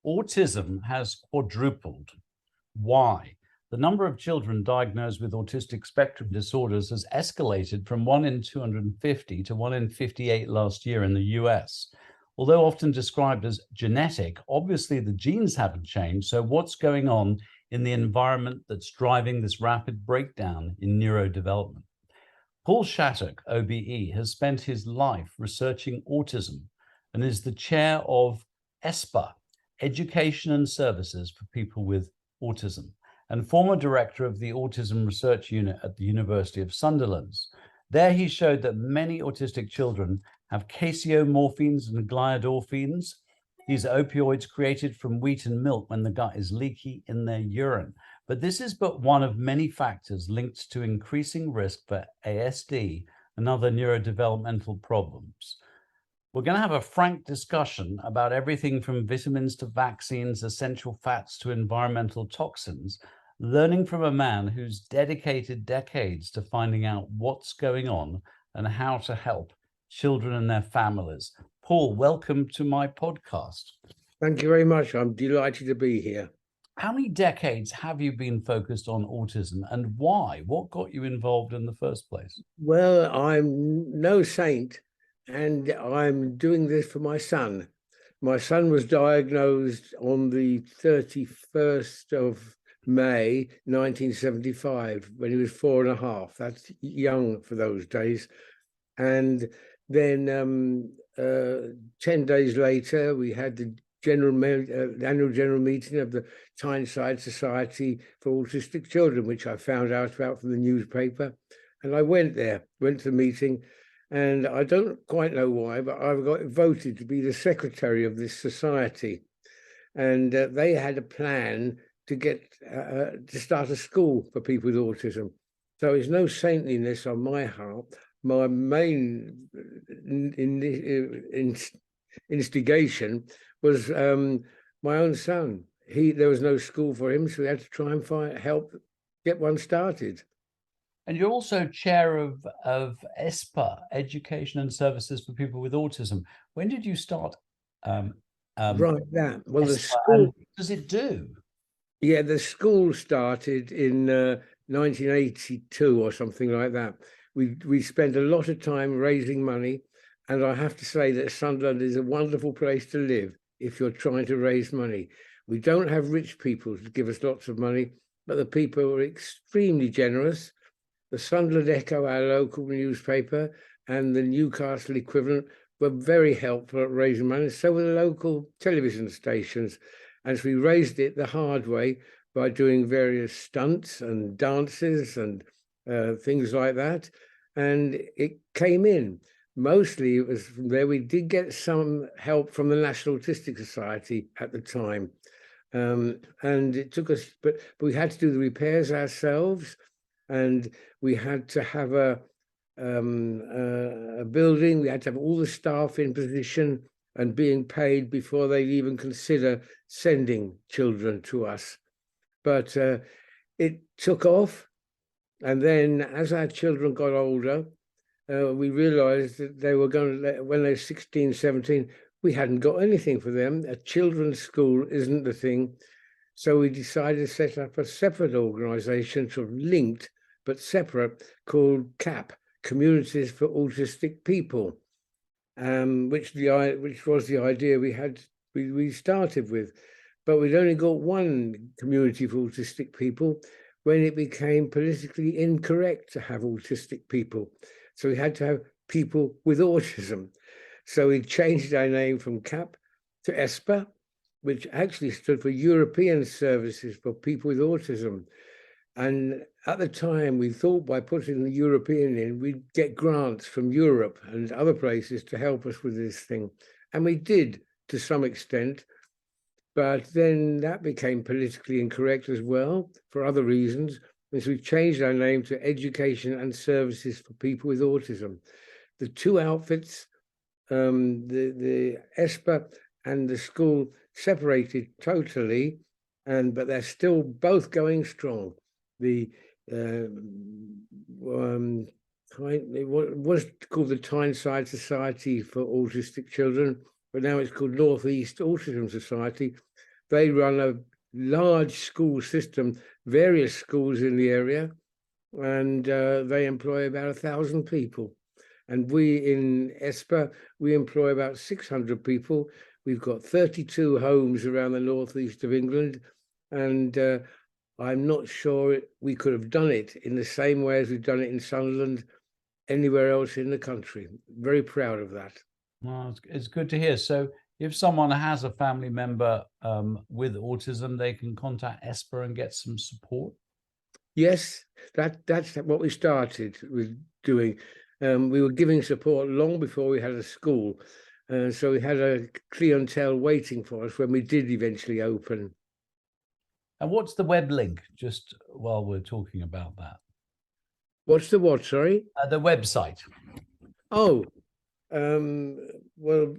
Autism has quadrupled. Why? The number of children diagnosed with autistic spectrum disorders has escalated from 1 in 250 to 1 in 58 last year in the US. Although often described as genetic, obviously the genes haven't changed. So what's going on in the environment that's driving this rapid breakdown in neurodevelopment? Paul Shattock OBE has spent his life researching autism and is the chair of ESPA, Education and Services for People with Autism, and former director of the Autism Research Unit at the University of Sunderland. There he showed that many autistic children have casomorphins and gliadorphins. These are opioids created from wheat and milk when the gut is leaky in their urine. But this is but one of many factors linked to increasing risk for ASD and other neurodevelopmental problems. We're going to have a frank discussion about everything from vitamins to vaccines, essential fats to environmental toxins, learning from a man who's dedicated decades to finding out what's going on and how to help children and their families. Paul, welcome to my podcast. Thank you very much. I'm delighted to be here. How many decades have you been focused on autism, and why? What got you involved in the first place? Well, I'm no saint, and I'm doing this for my son. My son was diagnosed on the 31st of May, 1975, when he was 4.5. That's young for those days. And then 10 days later, we had the annual general meeting of the Tyneside Society for Autistic Children, which I found out about from the newspaper. And I went to the meeting, and I don't quite know why, but I got voted to be the secretary of this society. And they had a plan to get to start a school for people with autism. So it's no saintliness on my heart. My main instigation was my own son. There was no school for him, so we had to try and help get one started. And you're also chair of ESPA, Education and Services for People with Autism. When did you start? Right, that. Well, ESPA, the school. what does it do? Yeah, the school started in 1982 or something like that. We spent a lot of time raising money, and I have to say that Sunderland is a wonderful place to live if you're trying to raise money. We don't have rich people to give us lots of money, but the people are extremely generous. The Sunderland Echo, our local newspaper, and the Newcastle equivalent were very helpful at raising money. So were the local television stations. And so we raised it the hard way by doing various stunts and dances and things like that. And it came in. Mostly it was from there. We did get some help from the National Autistic Society at the time. And it took us, but we had to do the repairs ourselves. And we had to have a building. We had to have all the staff in position and being paid before they even consider sending children to us. But it took off. And then as our children got older, we realized that they were going to, when they were 16, 17, we hadn't got anything for them. A children's school isn't the thing. So we decided to set up a separate organization, sort of linked, but separate, called CAP, Communities for Autistic People, which was the idea we started with. But we'd only got one community for autistic people when it became politically incorrect to have autistic people. So we had to have people with autism. So we changed our name from CAP to ESPA, which actually stood for European Services for People with Autism. And at the time, we thought by putting the European in, we'd get grants from Europe and other places to help us with this thing. And we did to some extent, but then that became politically incorrect as well for other reasons. And so we changed our name to Education and Services for People with Autism. The two outfits, the ESPA and the school, separated totally, but they're still both going strong. It was called the Tyneside Society for Autistic Children, but now it's called Northeast Autism Society. They run a large school system, various schools in the area, and they employ about 1,000 people. And we in ESPA, we employ about 600 people. We've got 32 homes around the northeast of England, and I'm not sure we could have done it in the same way as we've done it in Sunderland, anywhere else in the country. Very proud of that. Well, it's good to hear. So if someone has a family member with autism, they can contact ESPA and get some support? Yes, that's what we started with doing. We were giving support long before we had a school. So we had a clientele waiting for us when we did eventually open. And what's the web link, just while we're talking about that? What's the what, sorry? The website. Oh, well,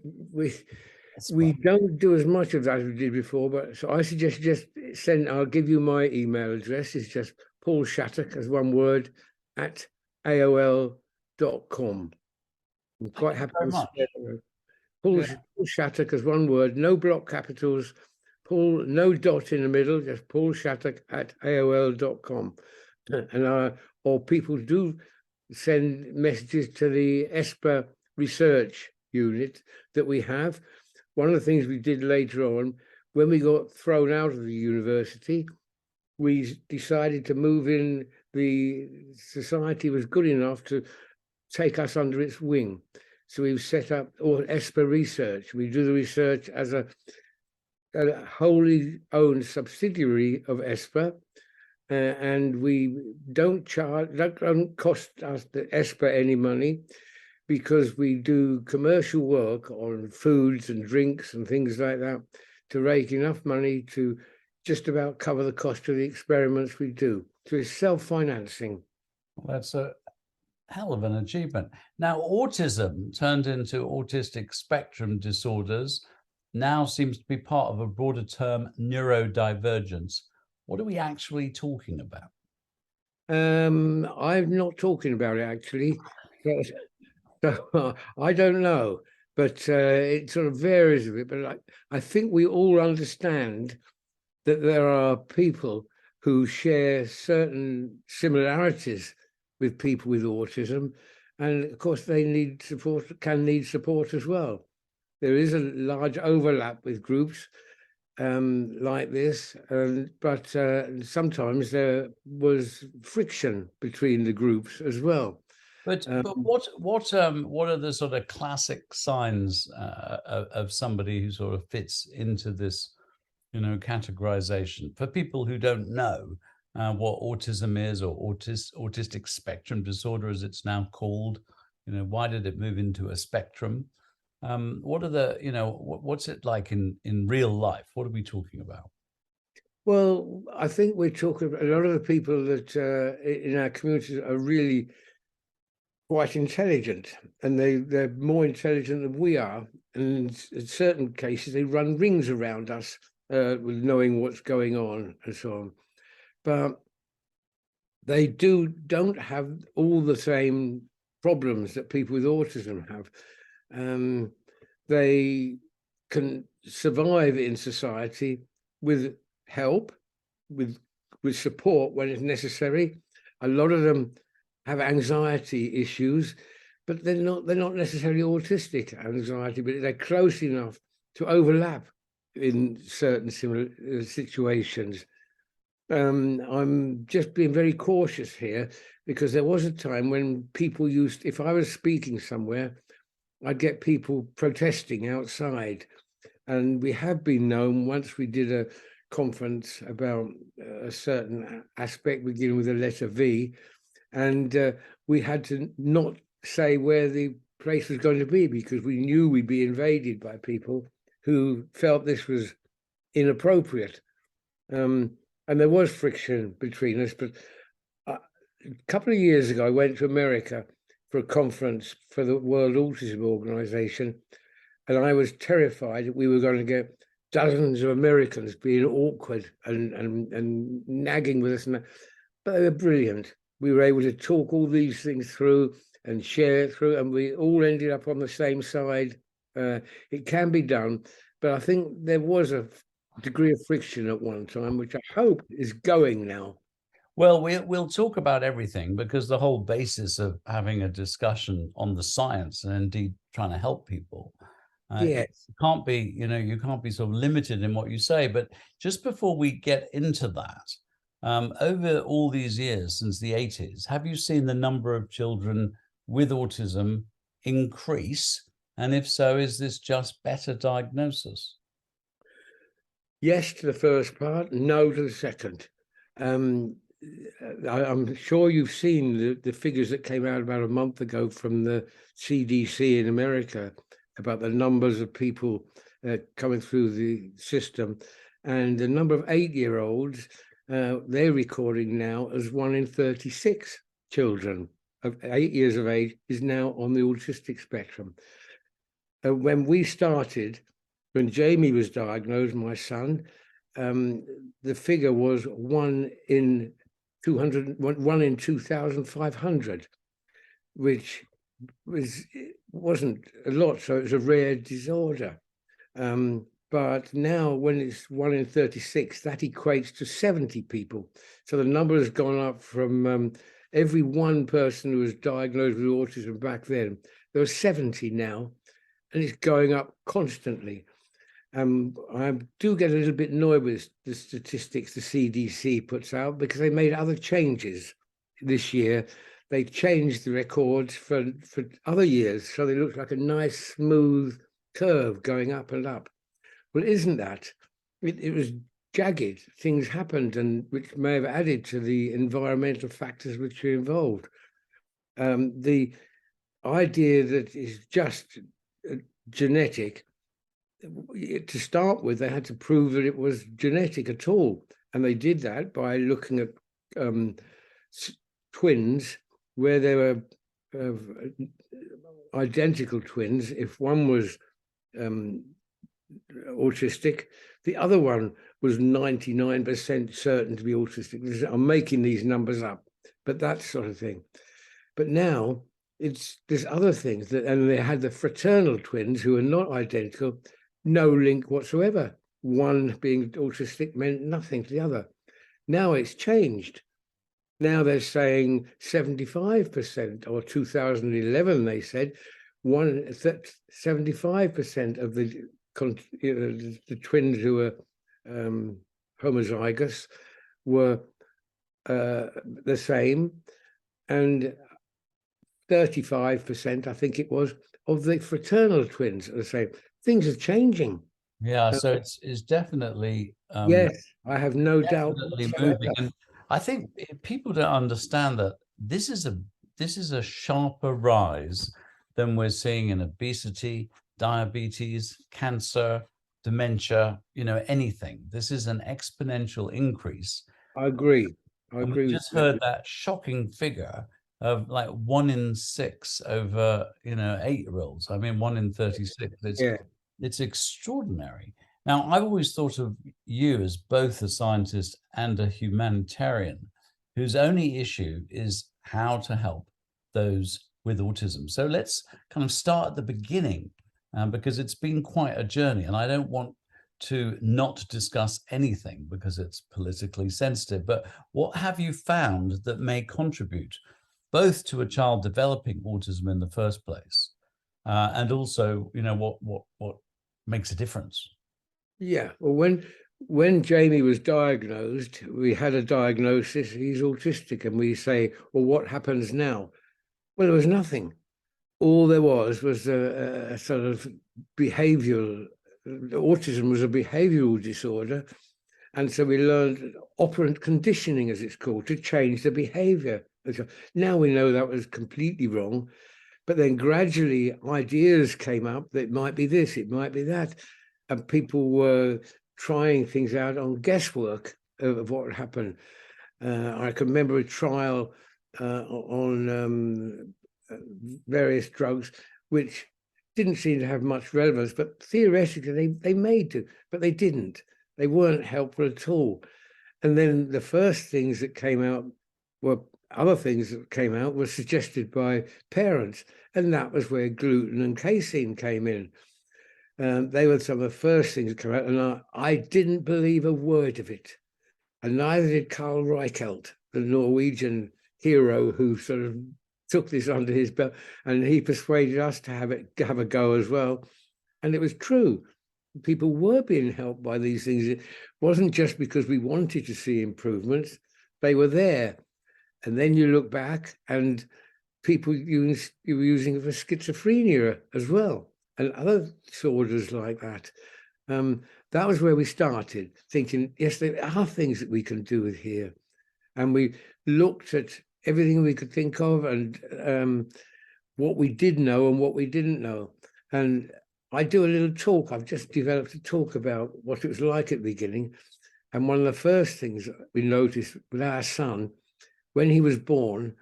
we don't do as much of that as we did before, but so I suggest just I'll give you my email address. It's just Paul Shattock, as one word, at AOL.com. I'm quite happy to say Paul Shattock as one word, no block capitals, Paul, no dot in the middle, just Paul Shattock at AOL.com. And or people do send messages to the ESPA Research Unit that we have. One of the things we did later on, when we got thrown out of the university, we decided to move in. The society was good enough to take us under its wing. So we've set up ESPA Research. We do the research as a wholly owned subsidiary of ESPA. And we don't cost us the ESPA any money, because we do commercial work on foods and drinks and things like that to raise enough money to just about cover the cost of the experiments we do. So it's self-financing. Well, that's a hell of an achievement. Now, autism turned into autistic spectrum disorders now seems to be part of a broader term, neurodivergence. What are we actually talking about? I'm not talking about it, actually. So, I don't know, but it sort of varies a bit. But I think we all understand that there are people who share certain similarities with people with autism. And of course, they need support, can need support as well. There is a large overlap with groups like this, but sometimes there was friction between the groups as well. But what are the sort of classic signs of somebody who sort of fits into this, categorization for people who don't know what autism is, or autistic spectrum disorder, as it's now called? Why did it move into a spectrum? What are the, what's it like in real life? What are we talking about? Well, I think we're talking about a lot of the people that in our communities are really quite intelligent, and they're more intelligent than we are. And in certain cases, they run rings around us with knowing what's going on and so on. But they don't have all the same problems that people with autism have. They can survive in society with help, with support when it's necessary. A lot of them have anxiety issues, but they're not necessarily autistic anxiety, but they're close enough to overlap in certain similar situations. I'm just being very cautious here, because there was a time when people used, if I was speaking somewhere, I'd get people protesting outside. And we have been known, once we did a conference about a certain aspect beginning with the letter V, and we had to not say where the place was going to be, because we knew we'd be invaded by people who felt this was inappropriate. And there was friction between us. But a couple of years ago, I went to America for a conference for the World Autism Organization, and I was terrified that we were going to get dozens of Americans being awkward and nagging with us. But they were brilliant. We were able to talk all these things through and share it through, and we all ended up on the same side. It can be done, but I think there was a degree of friction at one time, which I hope is going now. Well, we'll talk about everything, because the whole basis of having a discussion on the science and indeed trying to help people, Yes. it can't be, you can't be sort of limited in what you say. But just before we get into that, over all these years since the 80s, have you seen the number of children with autism increase? And if so, is this just better diagnosis? Yes to the first part, no to the second. I'm sure you've seen the figures that came out about a month ago from the CDC in America about the numbers of people coming through the system, and the number of 8-year-olds they're recording now as 1 in 36 children of 8 years of age is now on the autistic spectrum. When we started, when Jamie was diagnosed, my son, the figure was 1 in 2,500, which wasn't a lot, so it was a rare disorder. But now, when it's 1 in 36, that equates to 70 people. So the number has gone up from every one person who was diagnosed with autism back then, there are 70 now, and it's going up constantly. I do get a little bit annoyed with the statistics the CDC puts out, because they made other changes this year. They changed the records for other years, so they look like a nice smooth curve going up and up. Well, isn't that? It was jagged. Things happened, and which may have added to the environmental factors which are involved. The idea that it's just genetic, to start with, they had to prove that it was genetic at all, and they did that by looking at twins where they were identical twins. If one was autistic, the other one was 99% certain to be autistic. I'm making these numbers up, but that sort of thing. But now there's other things and they had the fraternal twins who are not identical, no link whatsoever. One being autistic meant nothing to the other. Now it's changed. Now they're saying 75%, or 2011 they said 75% of the twins who were homozygous were the same, and 35%, I think it was, of the fraternal twins are the same. Things are changing. Yeah, so it's definitely yes, I have no doubt moving. And I think people don't understand that this is a sharper rise than we're seeing in obesity, diabetes, cancer, dementia, anything. This is an exponential increase. I agree. I agree. We just heard that shocking figure of like 1 in 6 over 8-year-olds. I mean, 1 in 36. It's extraordinary. Now, I've always thought of you as both a scientist and a humanitarian whose only issue is how to help those with autism. So let's kind of start at the beginning, because it's been quite a journey, and I don't want to not discuss anything because it's politically sensitive. But what have you found that may contribute both to a child developing autism in the first place, and also, what makes a difference? Yeah, well, when Jamie was diagnosed, we had a diagnosis, he's autistic, and we say, well, what happens now? Well, there was nothing. All there was a sort of behavioral, autism was a behavioral disorder. And so we learned operant conditioning, as it's called, to change the behavior. Now we know that was completely wrong. But then gradually ideas came up that it might be this, it might be that. And people were trying things out on guesswork of what would happen. I can remember a trial on various drugs, which didn't seem to have much relevance, but theoretically they made to, but they didn't. They weren't helpful at all. And then the first things that came out were other things that came out were suggested by parents, and that was where gluten and casein came in. They were some of the first things that came out, and I didn't believe a word of it. And neither did Carl Reichelt, the Norwegian hero who sort of took this under his belt, and he persuaded us to have a go as well. And it was true. People were being helped by these things. It wasn't just because we wanted to see improvements, they were there. And then you look back and people you were using it for schizophrenia as well, and other disorders like that. That was where we started thinking, yes, there are things that we can do with here. And we looked at everything we could think of, and what we did know and what we didn't know. And I do a little talk. I've just developed a talk about what it was like at the beginning. And one of the first things we noticed with our son, when he was born,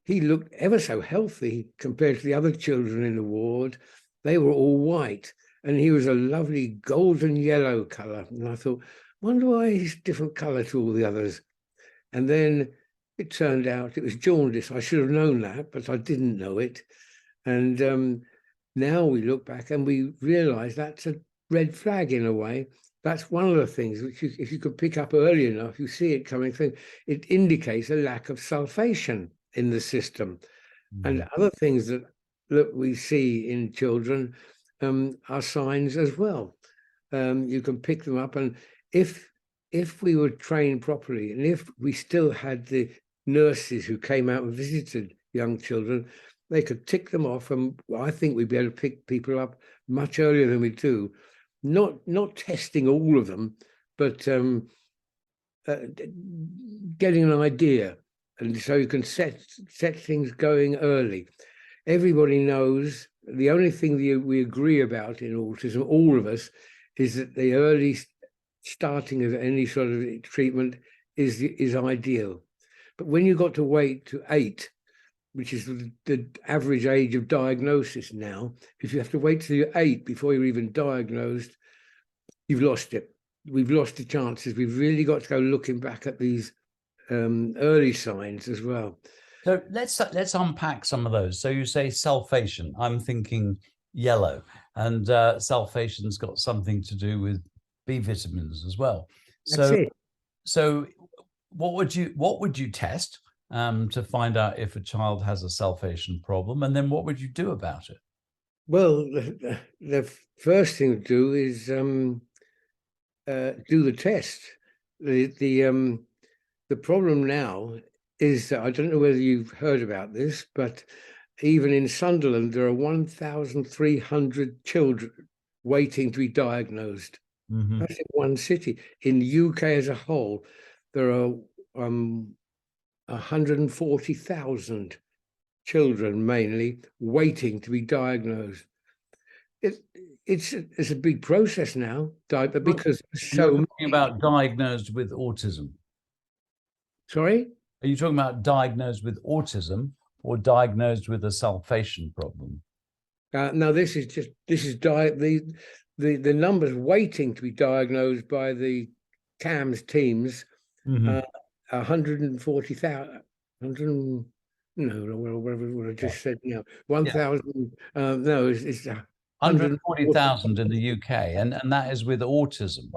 he looked ever so healthy compared to the other children in the ward. They were all white, and he was a lovely golden yellow color. And I thought, wonder why he's different color to all the others. And then it turned out it was jaundice. I should have known that, but I didn't know it. And now we look back and we realize that's a red flag in a way. That's one of the things which if you could pick up early enough, you see it coming through. It indicates a lack of sulfation in the system. And other things that we see in children are signs as well. You can pick them up, and if we were trained properly, and if we still had the nurses who came out and visited young children, they could tick them off, and I think we'd be able to pick people up much earlier than we do. Not testing all of them, but getting an idea, and so you can set things going early. Everybody knows the only thing we agree about in autism, all of us, is that the early starting of any sort of treatment is ideal. But when you got to wait to 8, which is the average age of diagnosis now, if you have to wait till you're 8 before you're even diagnosed, you've lost it. We've lost the chances. We've really got to go looking back at these early signs as well. So let's unpack some of those. So you say sulfation. I'm thinking yellow, and sulfation's got something to do with B vitamins as well. That's it. So what would you test to find out if a child has a sulfation problem, and then what would you do about it? Well, the first thing to do is do the test. The problem now is that I don't know whether you've heard about this, but even in Sunderland, there are 1,300 children waiting to be diagnosed. That's in one city. In the UK as a whole, there are 140,000 children mainly waiting to be diagnosed. It's a big process now, but because you're talking about diagnosed with autism. Sorry? Are you talking about diagnosed with autism or diagnosed with a sulfation problem? No, this is the numbers waiting to be diagnosed by the CAMS teams. 140,000. Whatever I just said. 1,000. No, it's 140,000 in the UK, and that is with autism.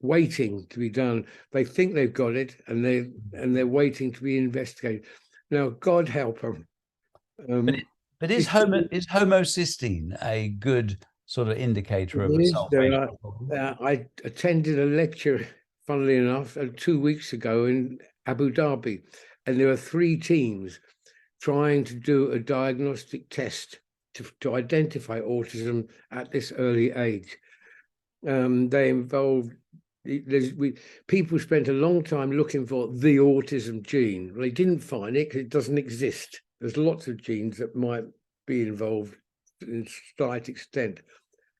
Waiting to be done. They think they've got it, and they're waiting to be investigated. Now, God help them. But is homocysteine a good sort of indicator of a sulfation problem? I attended a lecture, funnily enough, 2 weeks ago in Abu Dhabi, and there are 3 teams trying to do a diagnostic test to identify autism at this early age. They involved people spent a long time looking for the autism gene. They didn't find it because it doesn't exist. There's lots of genes that might be involved in slight extent,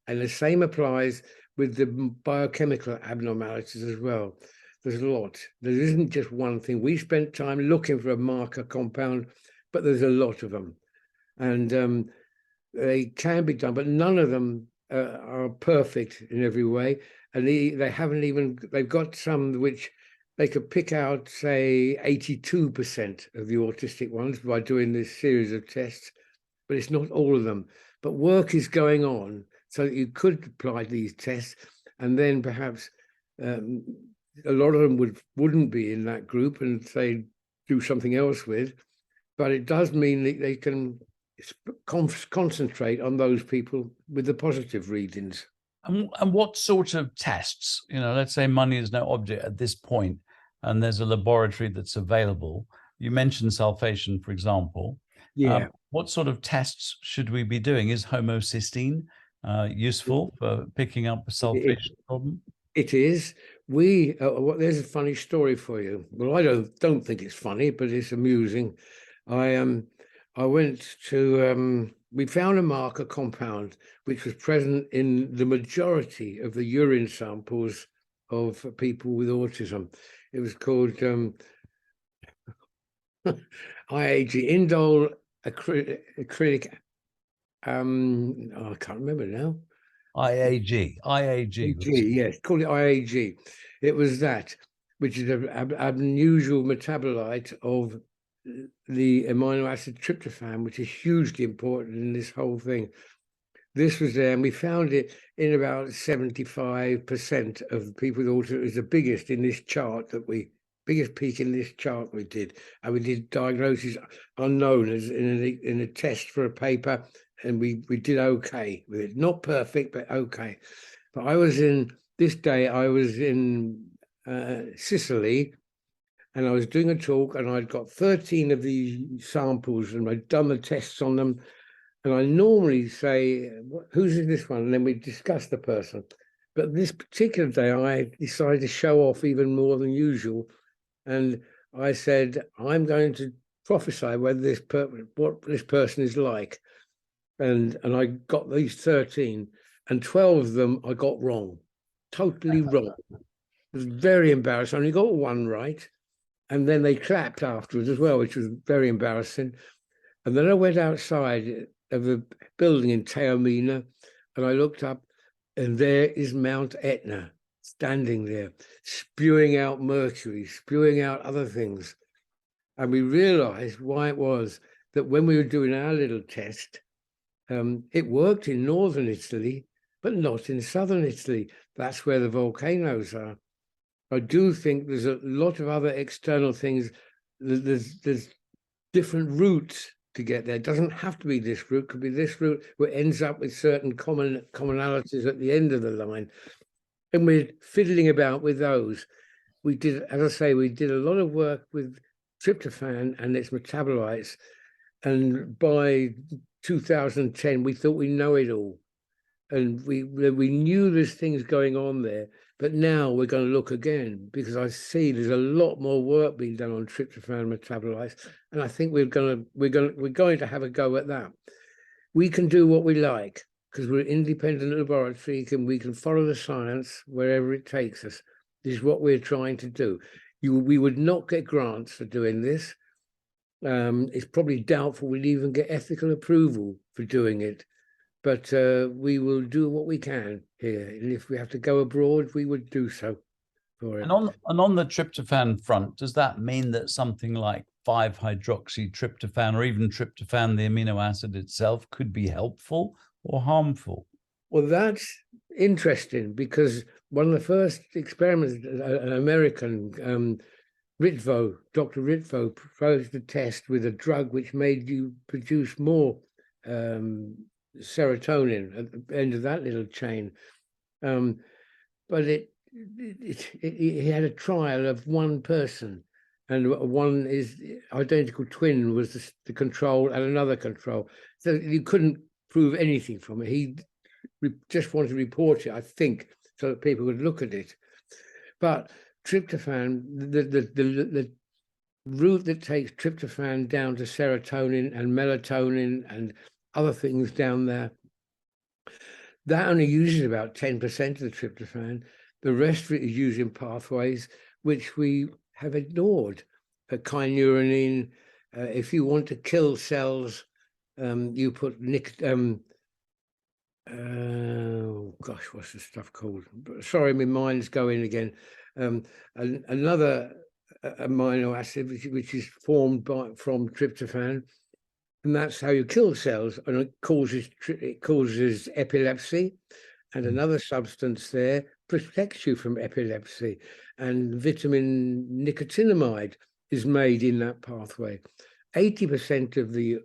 and the same applies with the biochemical abnormalities as well. There's a lot. There isn't just one thing. We spent time looking for a marker compound, but there's a lot of them, and they can be done, but none of them are perfect in every way. And they've got some which they could pick out, say, 82% of the autistic ones by doing this series of tests, but it's not all of them. But work is going on so that you could apply these tests, and then perhaps a lot of them wouldn't be in that group and say do something else with, but it does mean that they can concentrate on those people with the positive readings. And what sort of tests, let's say money is no object at this point, and there's a laboratory that's available. You mentioned sulfation, for example. Yeah. What sort of tests should we be doing? Is homocysteine useful for picking up a sulfation problem? It is. There's a funny story for you. Well, I don't think it's funny, but it's amusing. I went to we found a marker compound which was present in the majority of the urine samples of people with autism. It was called IAG, indole acrylic. I can't remember now. IAG. Yes, call it IAG. It was that, which is an unusual metabolite of the amino acid tryptophan, which is hugely important in this whole thing. This was there, and we found it in about 75% of people with autism. It was the biggest in this chart biggest peak in this chart we did. And we did diagnosis unknown as in a test for a paper, and we did okay with it. Not perfect, but okay. But I was in Sicily, and I was doing a talk, and I'd got 13 of these samples, and I'd done the tests on them. And I normally say, who's in this one? And then we discuss the person. But this particular day, I decided to show off even more than usual. And I said, I'm going to prophesy what this person is like. And I got these 13, and 12 of them I got wrong, totally wrong. It was very embarrassing. I only got one right. And then they clapped afterwards as well, which was very embarrassing. And then I went outside of the building in Taormina, and I looked up, and there is Mount Etna standing there, spewing out mercury, spewing out other things. And we realized why it was that when we were doing our little test, it worked in northern Italy, but not in southern Italy. That's where the volcanoes are. I do think there's a lot of other external things. There's different routes to get there. It doesn't have to be this route, could be this route, where it ends up with certain commonalities at the end of the line. And we're fiddling about with those. We did, as I say, we did a lot of work with tryptophan and its metabolites. And by 2010, we thought we know it all. And we knew there's things going on there. But now we're going to look again, because I see there's a lot more work being done on tryptophan metabolites, and I think we're going to have a go at that. We can do what we like because we're an independent laboratory, and we can follow the science wherever it takes us. This is what we're trying to do. We would not get grants for doing this. It's probably doubtful we'd even get ethical approval for doing it. But we will do what we can here. And if we have to go abroad, we would do so for it. And on the tryptophan front, does that mean that something like 5-hydroxytryptophan or even tryptophan, the amino acid itself, could be helpful or harmful? Well, that's interesting, because one of the first experiments, an American, Dr. Ritvo, proposed a test with a drug which made you produce more serotonin at the end of that little chain, but he had a trial of one person, and one is identical twin was the control and another control, so you couldn't prove anything from it. He just wanted to report it, I think, so that people would look at it. But tryptophan, the route that takes tryptophan down to serotonin and melatonin and other things down there, that only uses about 10% of the tryptophan. The rest of it is used in pathways which we have ignored. Kynurenine, if you want to kill cells, you put oh gosh, what's the stuff called? Sorry, my mind's going again. Another amino acid which is formed from tryptophan. and that's how you kill cells, and it causes epilepsy, and another substance there protects you from epilepsy, and vitamin nicotinamide is made in that pathway. 80% of the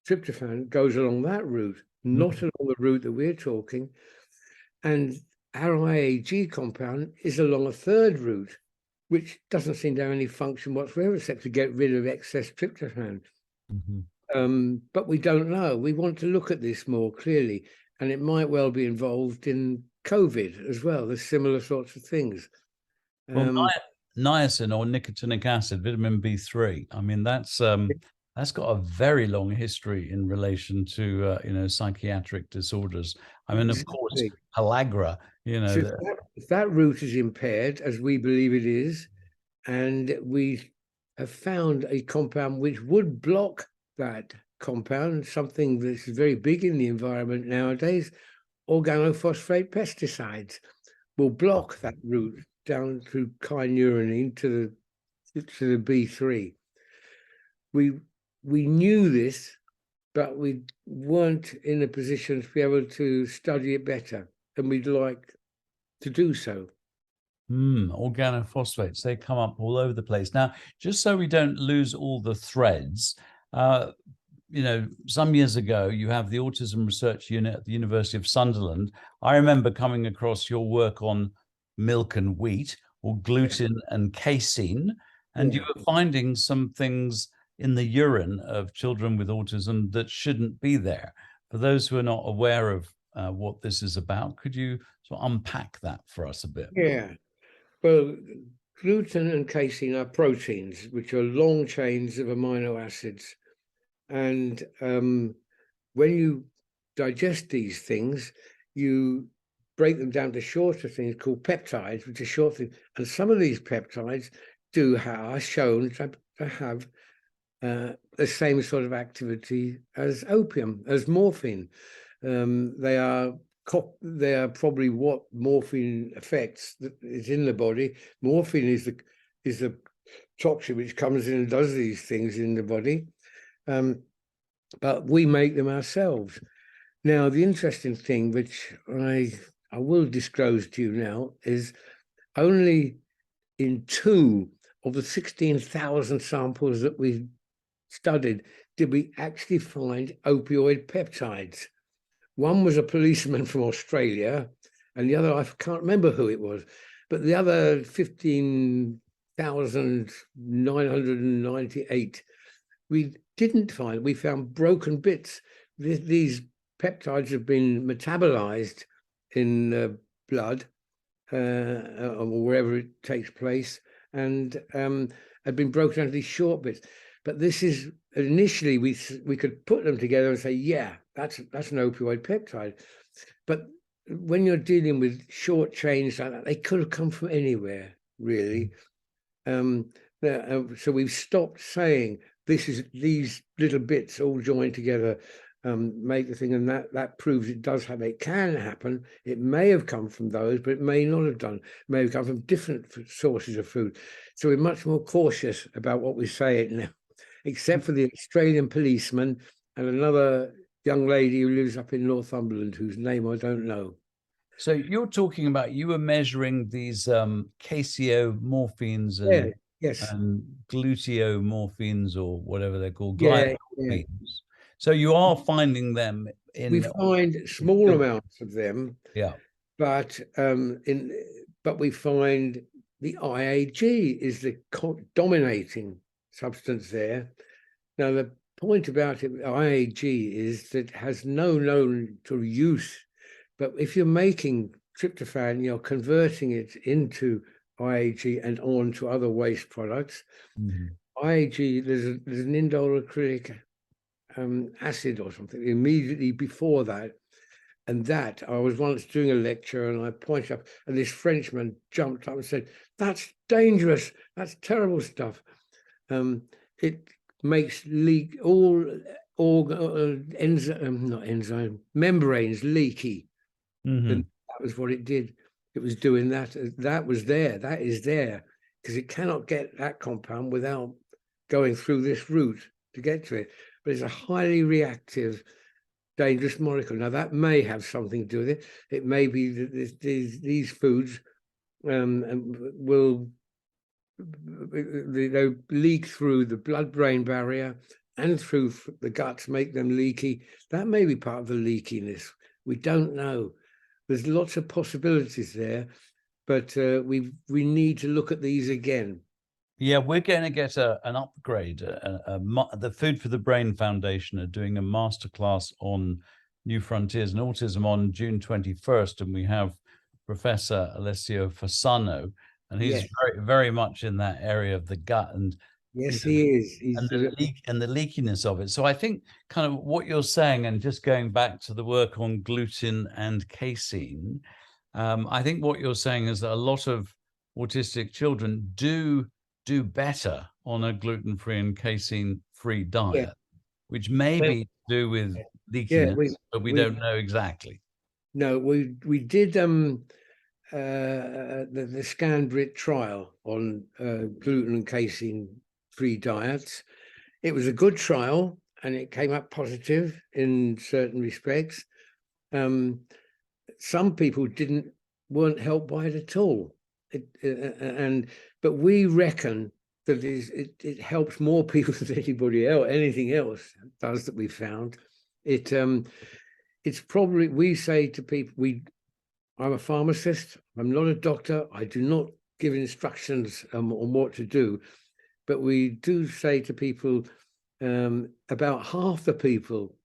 tryptophan goes along that route, not along the route that we're talking. And our IAG compound is along a third route, which doesn't seem to have any function whatsoever except to get rid of excess tryptophan. But we don't know. We want to look at this more clearly, and it might well be involved in COVID as well. There's similar sorts of things. Well, niacin or nicotinic acid, vitamin B3. I mean, that's got a very long history in relation to psychiatric disorders. I mean, of course, pellagra. So if that route is impaired, as we believe it is, and we have found a compound which would block that compound, something that's very big in the environment nowadays, organophosphate pesticides will block that route down through kynurenine to the B3. We knew this, but we weren't in a position to be able to study it better, and we'd like to do so. Organophosphates, they come up all over the place. Now, just so we don't lose all the threads, some years ago, you have the Autism Research Unit at the University of Sunderland. I remember coming across your work on milk and wheat, or gluten and casein, and you were finding some things in the urine of children with autism that shouldn't be there. For those who are not aware of what this is about, could you sort of unpack that for us a bit? Yeah. Well, gluten and casein are proteins, which are long chains of amino acids. And when you digest these things, you break them down to shorter things called peptides, which are short things. And some of these peptides are shown to have the same sort of activity as opium, as morphine. They are probably what morphine affects that is in the body. Morphine is the toxin which comes in and does these things in the body. But we make them ourselves. Now, the interesting thing, which I will disclose to you now, is only in 2 of the 16,000 samples that we studied did we actually find opioid peptides. One was a policeman from Australia, and the other, I can't remember who it was, but the other 15,998, we didn't find. We found broken bits. These peptides have been metabolized in blood or wherever it takes place, and have been broken down to these short bits. But this is initially we could put them together and say, yeah, that's an opioid peptide. But when you're dealing with short chains like that, they could have come from anywhere, really. So we've stopped saying these little bits all joined together make the thing, and that proves it can happen. It may have come from those, but it may not have done. It may have come from different sources of food. So we're much more cautious about what we say now, except for the Australian policeman and another young lady who lives up in Northumberland, whose name I don't know. So you're talking about, you were measuring these casomorphins and, and gluteomorphins, or whatever they're called, gliadorphins. So you are finding them in... We find small amounts of them, but we find the IAG is the dominating substance there. Now, the point about it, IAG, is that it has no known to use, but if you're making tryptophan, you're converting it into IAG and on to other waste products. IAG, there's an indole acrylic acid or something immediately before that, and that I was once doing a lecture and I pointed up, and this Frenchman jumped up and said, "That's dangerous. That's terrible stuff. It makes membranes leaky." And that was what it did. It was doing that. That was there. That is there because it cannot get that compound without going through this route to get to it. but it's a highly reactive, dangerous molecule. Now, that may have something to do with it. It may be that these foods will they leak through the blood-brain barrier and through the guts, make them leaky. That may be part of the leakiness. We don't know. There's lots of possibilities there, but we need to look at these again. Yeah, we're going to get an upgrade. The Food for the Brain Foundation are doing a masterclass on New Frontiers and Autism on June 21st, and we have Professor Alessio Fasano, and he's very, very much in that area of the gut and yes, he is. And the leakiness of it. So I think kind of what you're saying, and just going back to the work on gluten and casein, I think what you're saying is that a lot of autistic children do better on a gluten-free and casein-free diet, which may be to do with leakiness, but we don't know exactly. No, we did the ScanBrit trial on gluten and casein-free diets. It was a good trial, and it came up positive in certain respects. Some people weren't helped by it at all. But we reckon that it helps more people than anything else does that we found. It's probably, we say to people, I'm a pharmacist, I'm not a doctor, I do not give instructions on what to do, but we do say to people, about half the people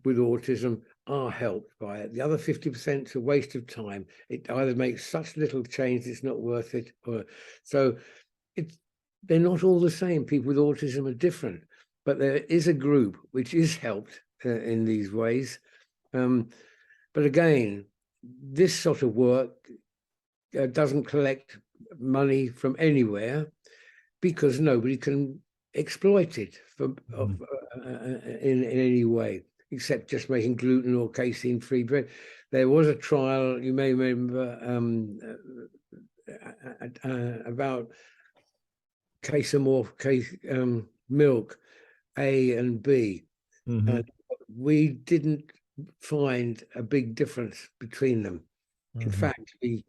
with autism are helped by it. The other 50% is a waste of time. It either makes such little change it's not worth it, or so they're not all the same. People with autism are different, but there is a group which is helped in these ways. But again, this sort of work doesn't collect money from anywhere, because nobody can exploit it in any way, except just making gluten or casein-free bread. There was a trial, you may remember, about milk A and B. We didn't find a big difference between them. In fact, we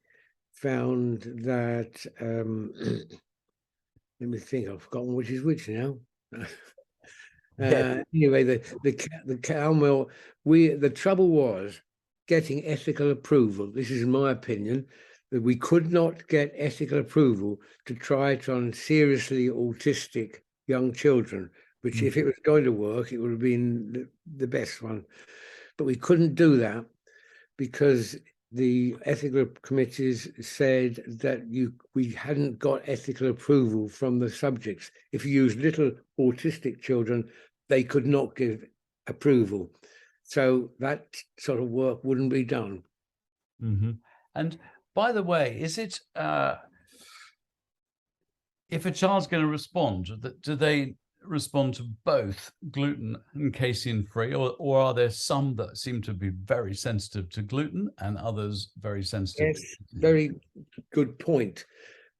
found that let me think, I've forgotten which is which now. Anyway, the cow milk, the trouble was getting ethical approval. This is my opinion, that we could not get ethical approval to try it on seriously autistic young children, which if it was going to work, it would have been the best one. But we couldn't do that because the ethical committees said that we hadn't got ethical approval from the subjects. If you use little autistic children, they could not give approval. So that sort of work wouldn't be done. And by the way, is it, if a child's going to respond, do they respond to both gluten and casein-free, or are there some that seem to be very sensitive to gluten and others very sensitive? Yes, very good point.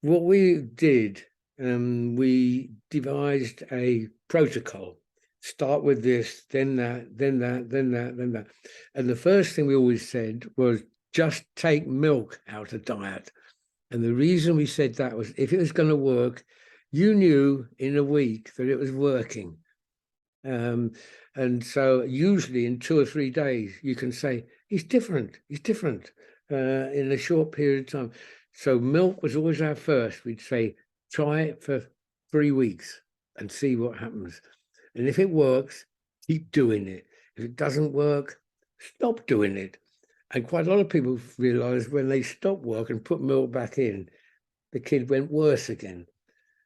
What we did, we devised a protocol. Start with this, then that, then that, then that, then that. And the first thing we always said was just take milk out of diet. And the reason we said that was if it was going to work, you knew in a week that it was working. And so usually in 2 or 3 days, you can say, he's different in a short period of time. So milk was always our first. We'd say, try it for 3 weeks and see what happens. And if it works, keep doing it. If it doesn't work, stop doing it. And quite a lot of people realize when they stop work and put milk back in, the kid went worse again.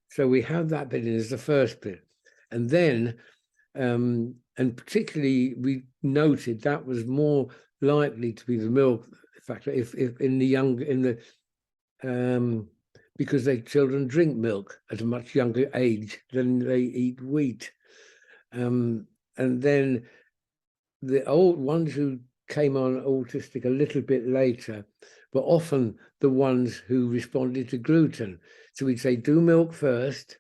So we have that bit in as the first bit. And then, and particularly we noted that was more likely to be the milk factor if in the young, because children drink milk at a much younger age than they eat wheat. And then the old ones who came on autistic a little bit later were often the ones who responded to gluten. So we'd say, do milk first,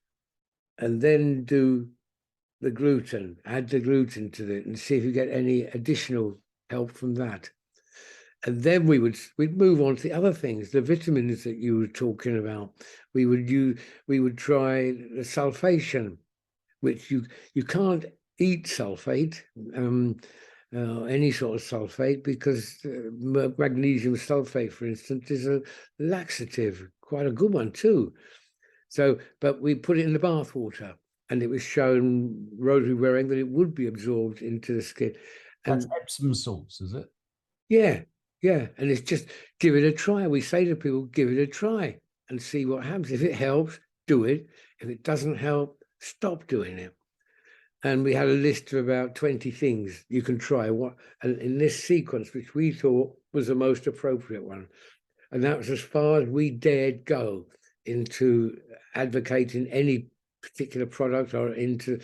and then do the gluten, add the gluten to it and see if you get any additional help from that. And then we'd move on to the other things, the vitamins that you were talking about. We would try the sulfation, which you can't eat sulfate, any sort of sulfate, because magnesium sulfate, for instance, is a laxative, quite a good one too. So, but we put it in the bath water, and it was shown, rosary wearing, that it would be absorbed into the skin. And that's Epsom salts, is it? yeah, and it's just give it a try. We say to people, give it a try and see what happens. If it helps, do it. If it doesn't help, stop doing it. And we had a list of about 20 things you can try. And in this sequence, which we thought was the most appropriate one, and that was as far as we dared go into advocating any particular product or into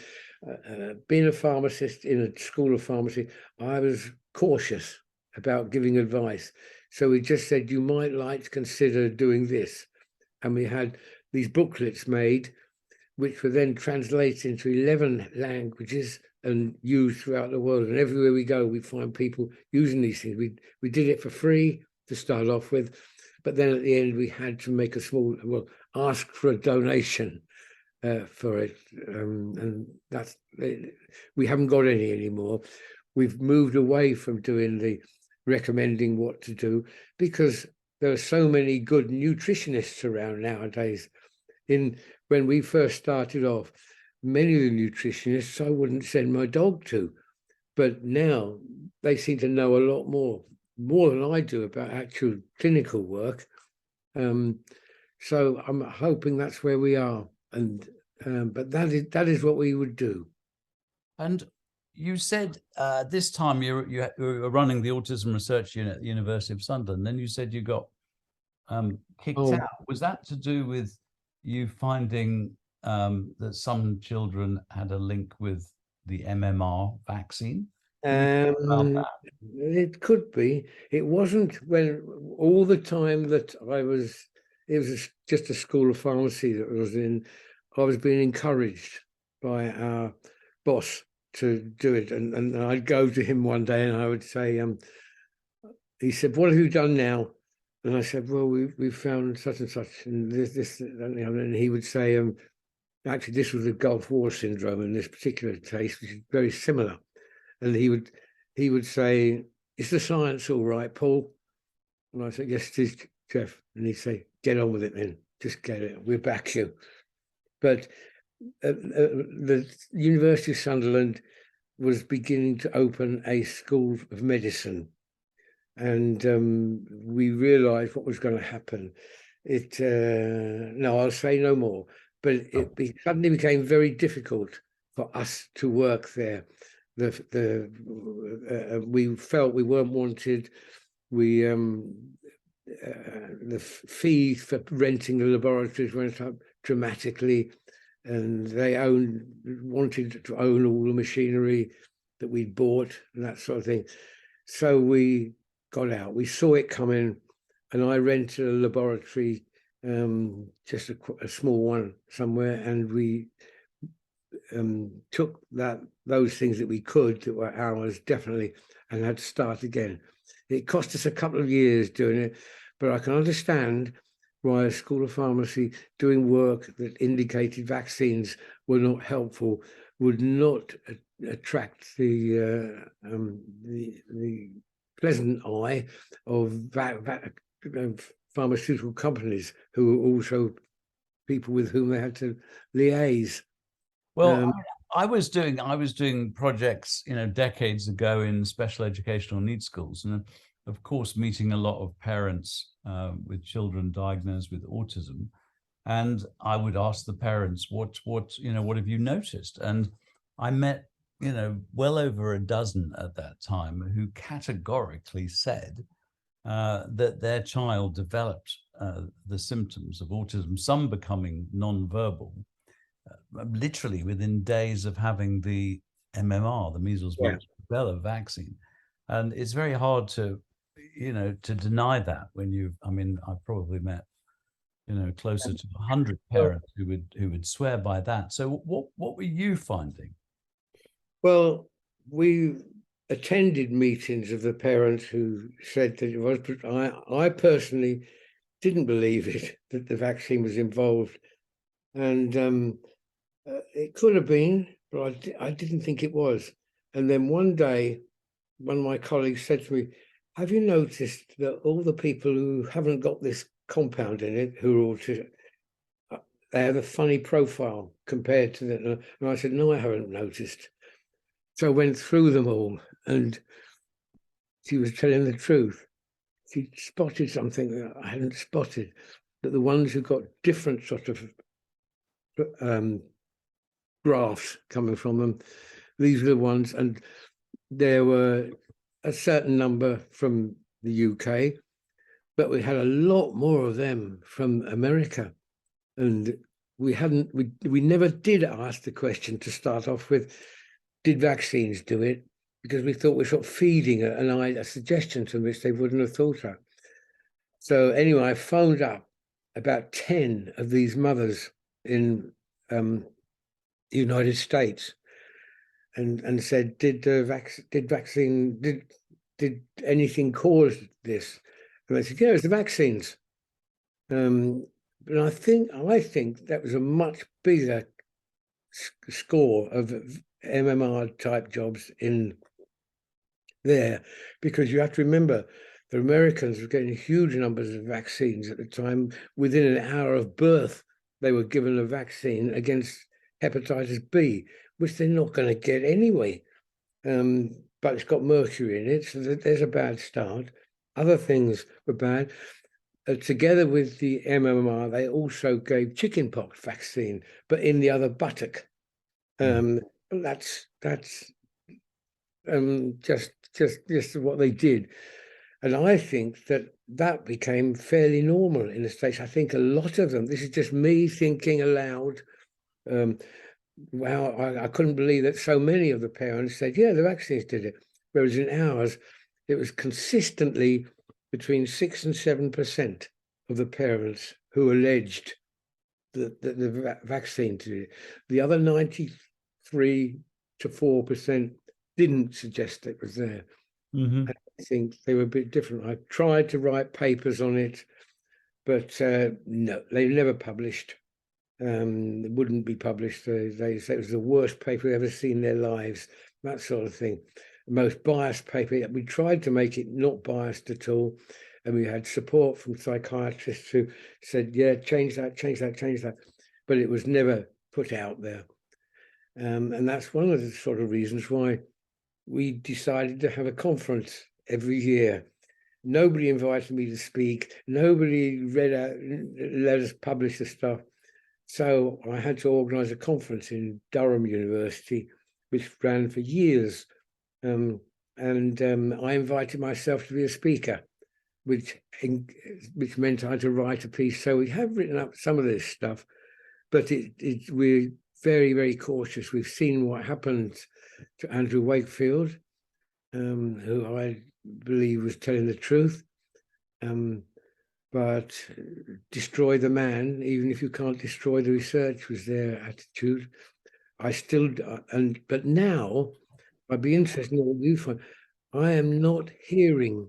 being a pharmacist in a school of pharmacy. I was cautious about giving advice. So we just said, you might like to consider doing this. And we had these booklets made, which were then translated into 11 languages and used throughout the world. And everywhere we go, we find people using these things. We did it for free to start off with, but then at the end, we had to make ask for a donation for it. And that's, we haven't got any anymore. We've moved away from doing the recommending what to do, because there are so many good nutritionists around nowadays. When we first started off, many of the nutritionists I wouldn't send my dog to, but now they seem to know a lot more than I do about actual clinical work. So I'm hoping that's where we are, and but that is what we would do. And you said this time you were running the Autism Research Unit at the University of Sunderland. Then you said you got kicked out. Was that to do with you finding that some children had a link with the MMR vaccine? It could be. It wasn't when all the time that it was just a school of pharmacy that I was in. I was being encouraged by our boss to do it. And I'd go to him one day and I would say, he said, "What have you done now?" And I said, "Well, we've found such and such, and this, and the other." And he would say, "Actually, this was the Gulf War syndrome in this particular case, which is very similar." And he would say, "Is the science all right, Paul?" And I said, "Yes, it is, Jeff." And he'd say, "Get on with it then. Just get it. We'll back you." But the University of Sunderland was beginning to open a school of medicine. And we realized what was going to happen. No, I'll say no more. But it suddenly became very difficult for us to work there. We felt we weren't wanted. The fees for renting the laboratories went up dramatically, and they wanted to own all the machinery that we'd bought and that sort of thing. So we got out. We saw it coming, and I rented a laboratory, just a small one somewhere, and we took those things that we could, that were ours definitely, and had to start again. It cost us a couple of years doing it, but I can understand why a school of pharmacy doing work that indicated vaccines were not helpful would not attract the pleasant eye of pharmaceutical companies, who were also people with whom they had to liaise. Well, I was doing projects, decades ago in special educational needs schools, and of course, meeting a lot of parents with children diagnosed with autism, and I would ask the parents, what have you noticed? And I met, well over a dozen at that time who categorically said that their child developed the symptoms of autism, some becoming non-verbal, literally within days of having the MMR, the measles, mumps, rubella vaccine. And it's very hard to deny that when I've probably met, closer to 100 parents who would swear by that. So what were you finding? Well, we attended meetings of the parents who said that it was, but I personally didn't believe it, that the vaccine was involved. And it could have been, but I didn't think it was. And then one day, one of my colleagues said to me, have you noticed that all the people who haven't got this compound in it, who are autistic, they have a funny profile compared to that? And I said, no, I haven't noticed. So I went through them all, and she was telling the truth. She spotted something that I hadn't spotted, that the ones who got different sort of graphs coming from them, these were the ones, and there were a certain number from the UK, but we had a lot more of them from America. And we never did ask the question to start off with, did vaccines do it? Because we thought we're sort of feeding a suggestion to them which they wouldn't have thought of. So anyway, I phoned up about 10 of these mothers in the United States and said, did anything cause this? And they said, yeah, it's the vaccines. But I think that was a much bigger score of MMR type jobs in there, because you have to remember the Americans were getting huge numbers of vaccines at the time. Within an hour of birth, they were given a vaccine against hepatitis B, which they're not going to get anyway. But it's got mercury in it, so there's a bad start. Other things were bad. Together with the MMR, they also gave chickenpox vaccine, but in the other buttock. That's just what they did. And I think that became fairly normal in the States. I think a lot of them, this is just me thinking aloud. Wow, I couldn't believe that so many of the parents said, yeah, the vaccines did it. Whereas in ours, it was consistently between 6 and 7% of the parents who alleged that the vaccine did it. The other 93 to 4% didn't suggest it was there. Mm-hmm. I think they were a bit different. I tried to write papers on it, but no, they never published. It wouldn't be published. They say it was the worst paper they've ever seen in their lives, that sort of thing. The most biased paper. We tried to make it not biased at all. And we had support from psychiatrists who said, yeah, change that, change that, change that. But it was never put out there. And that's one of the sort of reasons why we decided to have a conference every year. Nobody invited me to speak. Nobody let us publish the stuff. So I had to organize a conference in Durham University, which ran for years. I invited myself to be a speaker, which meant I had to write a piece. So we have written up some of this stuff, but we're very, very cautious. We've seen what happened to Andrew Wakefield, who I believe was telling the truth. But destroy the man, even if you can't destroy the research, was their attitude. But now I'd be interested in what you find. I am not hearing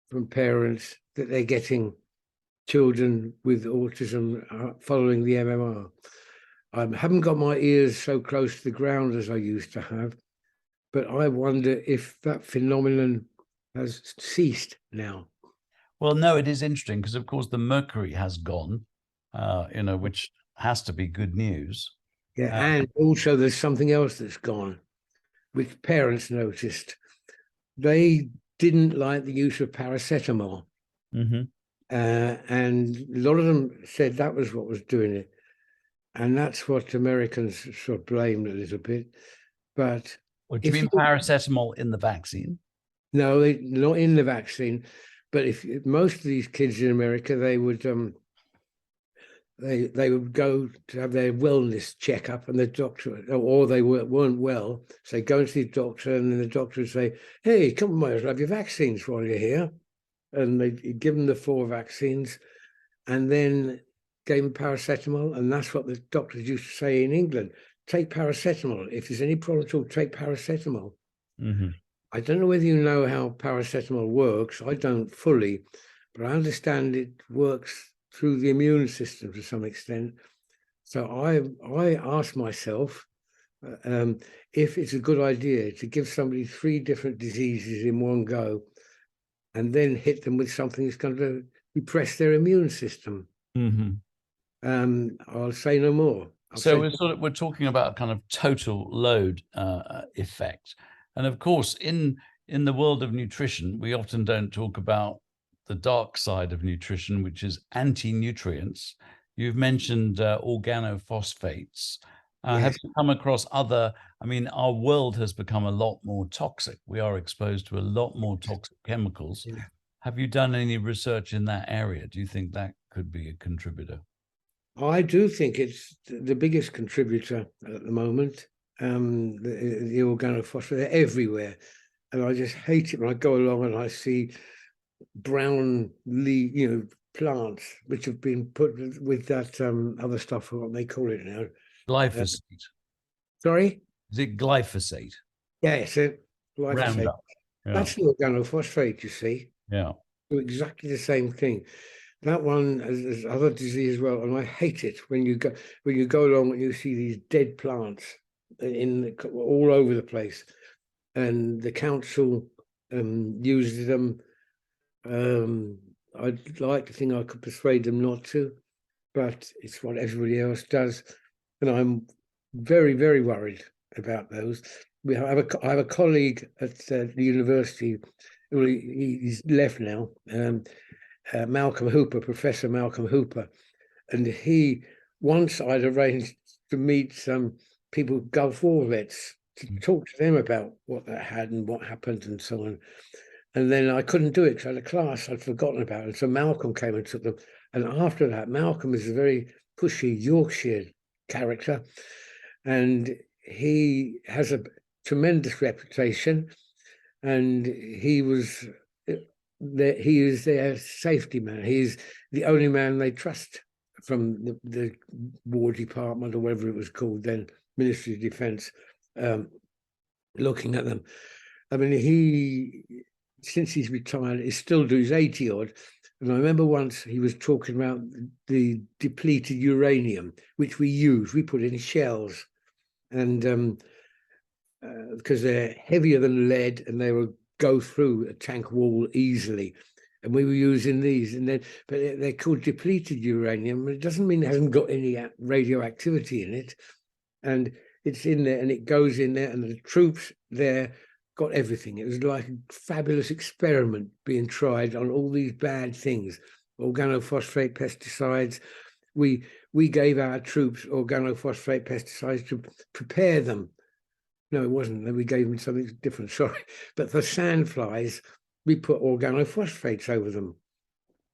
from parents that they're getting children with autism following the MMR. I haven't got my ears so close to the ground as I used to have, but I wonder if that phenomenon has ceased now. Well, no, it is interesting because, of course, the mercury has gone, which has to be good news. Yeah, and also there's something else that's gone, which parents noticed. They didn't like the use of paracetamol. Mm-hmm. And a lot of them said that was what was doing it. And that's what Americans sort of blamed a little bit. But What do you mean paracetamol in the vaccine? No, not in the vaccine. But if most of these kids in America, they would go to have their wellness checkup, and the doctor, or they weren't well, so they go to the doctor, and then the doctor would say, "Hey, come on, might as well have your vaccines while you're here," and they'd give them the 4 vaccines, and then gave them paracetamol, and that's what the doctors used to say in England: take paracetamol. If there's any problem at all, take paracetamol. Mm-hmm. I don't know whether you know how paracetamol works. I don't fully, but I understand it works through the immune system to some extent. So I asked myself if it's a good idea to give somebody 3 different diseases in one go and then hit them with something that's going to depress their immune system. Mm-hmm. I'll say no more. So we're talking about a kind of total load effect. And of course, in the world of nutrition, we often don't talk about the dark side of nutrition, which is anti-nutrients. You've mentioned organophosphates. Yes. Have you come across other? I mean, our world has become a lot more toxic. We are exposed to a lot more toxic chemicals. Yeah. Have you done any research in that area? Do you think that could be a contributor? I do think it's the biggest contributor at the moment. The organophosphates, they're everywhere. And I just hate it when I go along and I see brown plants which have been put with that other stuff, what they call it now. Glyphosate. Sorry? Is it glyphosate? Yes, glyphosate. Roundup. Yeah. That's the organophosphate, you see. Yeah. Do exactly the same thing. That one has other disease as well, and I hate it when you go along and you see these dead plants all over the place, and the council uses them. I'd like to think I could persuade them not to, but it's what everybody else does, and I'm very, very worried about those. I have a colleague at the university. Well, he's left now. Malcolm Hooper, Professor Malcolm Hooper, and once I'd arranged to meet some people, Gulf War vets, to talk to them about what they had and what happened and so on. And then I couldn't do it because I had a class I'd forgotten about. And so Malcolm came and took them. And after that, Malcolm is a very pushy Yorkshire character. And he has a tremendous reputation. And he is their safety man. He's the only man they trust from the War Department or whatever it was called then, Ministry of Defence, looking at them. I mean, since he's retired, he still does 80 odd. And I remember once he was talking about the depleted uranium, which we put in shells. And because they're heavier than lead and they will go through a tank wall easily. And we were using these, but they're called depleted uranium. It doesn't mean it hasn't got any radioactivity in it. And it's in there and it goes in there, and the troops there got everything. It was like a fabulous experiment being tried on all these bad things, organophosphate pesticides. We gave our troops organophosphate pesticides to prepare them. No, it wasn't. We gave them something different, sorry. But for sandflies, we put organophosphates over them.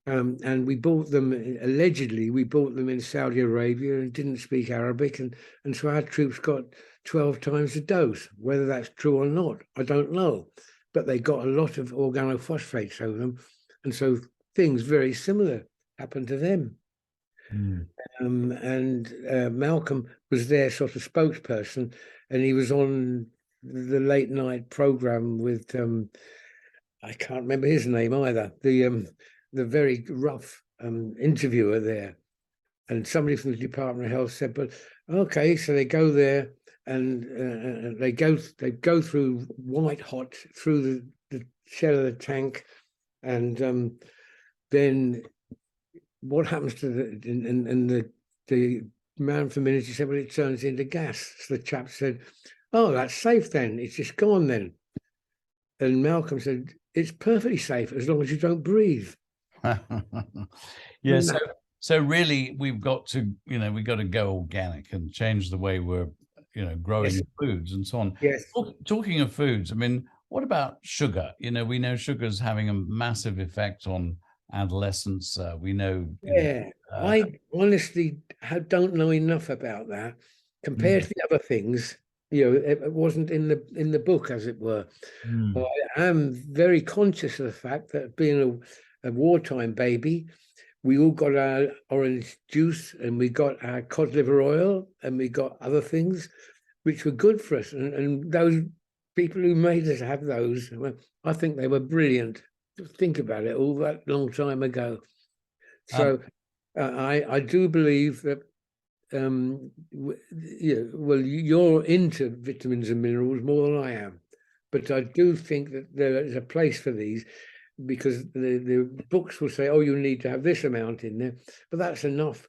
And we bought them, allegedly, we bought them in Saudi Arabia and didn't speak Arabic. And so our troops got 12 times the dose. Whether that's true or not, I don't know. But they got a lot of organophosphates over them. And so things very similar happened to them. Malcolm was their sort of spokesperson, and he was on the late night program with I can't remember his name either, the very rough interviewer there. And somebody from the Department of Health said, but okay, so they go there and they go through white hot through the shell of the tank, and then what happens to the man from the ministry said, well, it turns into gas. So the chap said, oh, that's safe then. It's just gone then. And Malcolm said, it's perfectly safe as long as you don't breathe. Yes. No. So really, we've got to go organic and change the way we're, growing foods and so on. Yes. Talking of foods, I mean, what about sugar? We know sugar is having a massive effect on adolescence. We know. I honestly don't know enough about that compared to the other things. It wasn't in the book, as it were. I am very conscious of the fact that being a wartime baby, we all got our orange juice, and we got our cod liver oil, and we got other things which were good for us. And those people who made us have those, well, I think they were brilliant. Think about it, all that long time ago. So I do believe that well, you're into vitamins and minerals more than I am, but I do think that there is a place for these, because the books will say, oh, you need to have this amount in there, but that's enough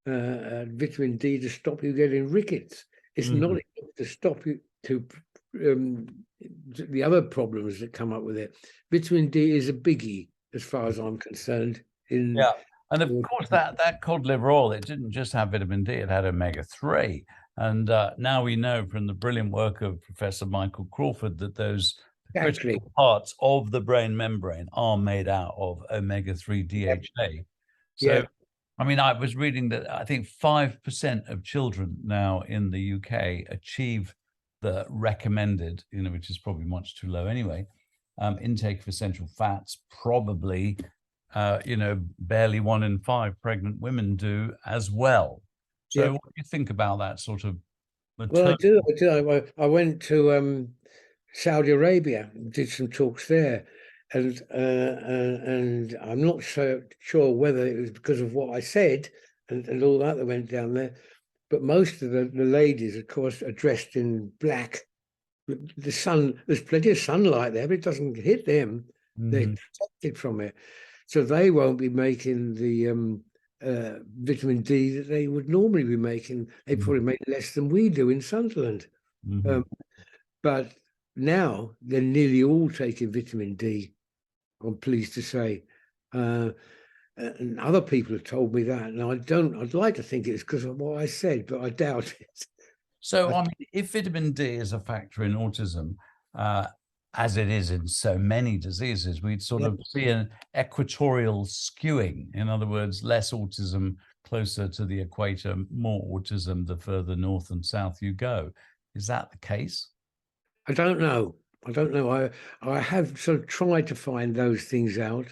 vitamin D to stop you getting rickets. It's not enough to stop you to the other problems that come up with it. Vitamin D is a biggie as far as I'm concerned. Yeah. And of course, that cod liver oil, it didn't just have vitamin D, it had omega-3. And now we know from the brilliant work of Professor Michael Crawford that those critical parts of the brain membrane are made out of omega-3 DHA. So, I mean, I was reading that I think 5% of children now in the UK achieve the recommended, which is probably much too low anyway, intake of essential fats, probably barely 1 in 5 pregnant women do as well. So what do you think about that sort of? Well, I do. I went to Saudi Arabia, did some talks there, and I'm not so sure whether it was because of what I said and all that went down there, but most of the ladies, of course, are dressed in black. The sun, there's plenty of sunlight there, but it doesn't hit them. They're protected from it. So they won't be making the vitamin D that they would normally be making. They probably make less than we do in Sunderland. But now they're nearly all taking vitamin D, I'm pleased to say. And other people have told me that. And I'd like to think it's because of what I said, but I doubt it. So, I mean, if vitamin D is a factor in autism, as it is in so many diseases, we'd sort of see an equatorial skewing. In other words, less autism closer to the equator, more autism the further north and south you go. Is that the case? I don't know. I have sort of tried to find those things out,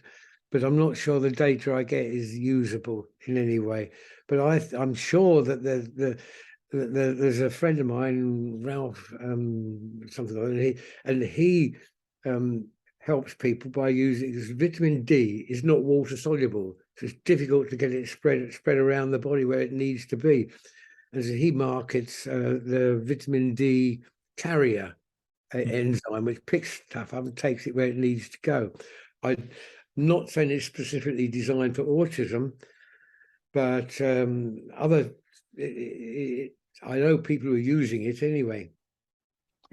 but I'm not sure the data I get is usable in any way. But I'm sure that there's a friend of mine, Ralph, something like that, and he helps people by using, because vitamin D is not water soluble, so it's difficult to get it spread around the body where it needs to be. And so he markets the vitamin D carrier enzyme, which picks stuff up and takes it where it needs to go. I'm not saying it's specifically designed for autism, but I know people who are using it anyway.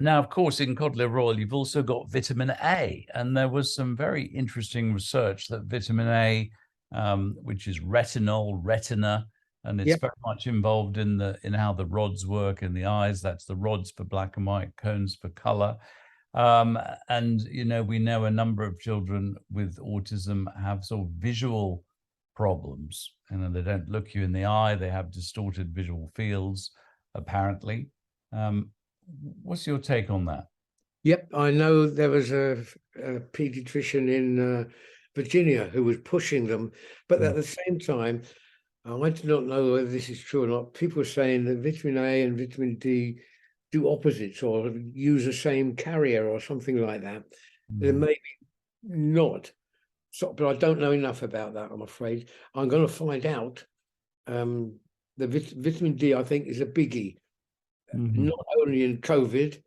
Now, of course, in cod liver oil, you've also got vitamin A, and there was some very interesting research that vitamin A, which is retina, and it's very much involved in how the rods work in the eyes. That's the rods for black and white, cones for color. And we know a number of children with autism have sort of visual problems. They don't look you in the eye. They have distorted visual fields, apparently. What's your take on that? Yep, I know there was a pediatrician in Virginia who was pushing them, but at the same time, I do not know whether this is true or not. People are saying that vitamin A and vitamin D do opposites or use the same carrier or something like that. There may be not, but I don't know enough about that, I'm afraid. I'm going to find out. The vitamin D, I think, is a biggie, not only in COVID,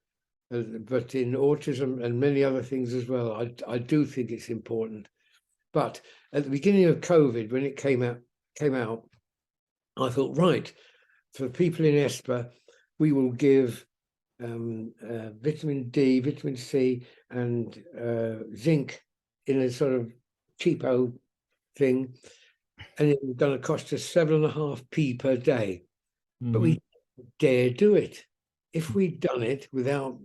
but in autism and many other things as well. I do think it's important. But at the beginning of COVID, when it came out, I thought, right, for people in ESPA, we will give vitamin D, vitamin C, and zinc in a sort of cheapo thing, and it was going to cost us 7.5p per day. But we dare do it. If we'd done it without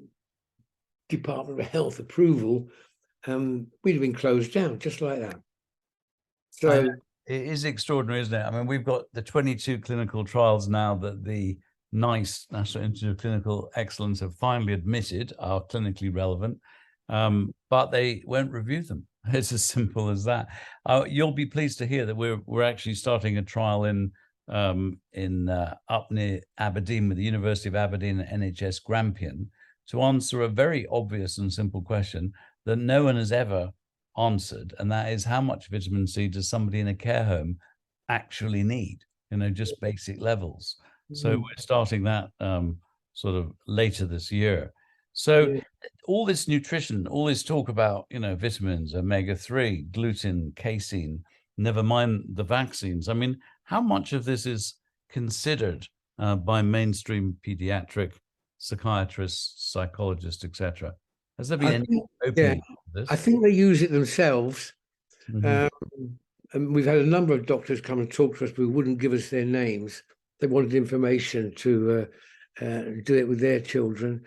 Department of Health approval, we'd have been closed down just like that. So it is extraordinary, isn't it? I mean, we've got the 22 clinical trials now that the NICE, National Institute of Clinical Excellence, have finally admitted are clinically relevant, but they won't review them. It's as simple as that. You'll be pleased to hear that we're actually starting a trial in up near Aberdeen with the University of Aberdeen and NHS Grampian to answer a very obvious and simple question that no one has ever answered, and that is, how much vitamin C does somebody in a care home actually need? Just basic levels. So we're starting that sort of later this year. So all this nutrition, all this talk about, vitamins, omega-3, gluten, casein, never mind the vaccines. I mean, how much of this is considered by mainstream pediatric psychiatrists, psychologists, etc.? Has there been any opening to this? I think they use it themselves. Mm-hmm. And we've had a number of doctors come and talk to us, but wouldn't give us their names. They wanted information to do it with their children,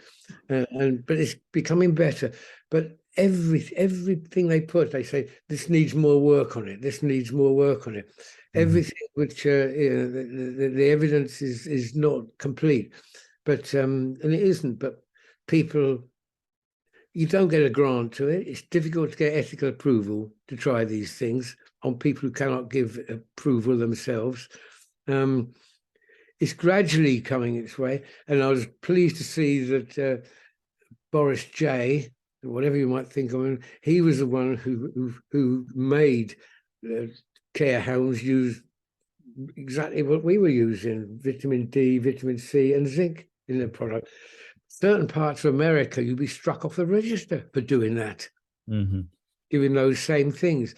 but it's becoming better. But everything they put, they say this needs more work on it. This needs more work on it. Mm-hmm. Everything which the evidence is not complete, but and it isn't. But people, you don't get a grant to it. It's difficult to get ethical approval to try these things on people who cannot give approval themselves. It's gradually coming its way, and I was pleased to see that Boris J, whatever you might think of him, he was the one who made care homes use exactly what we were using: vitamin D, vitamin C, and zinc in their product. Certain parts of America, you'd be struck off the register for doing that, doing those same things.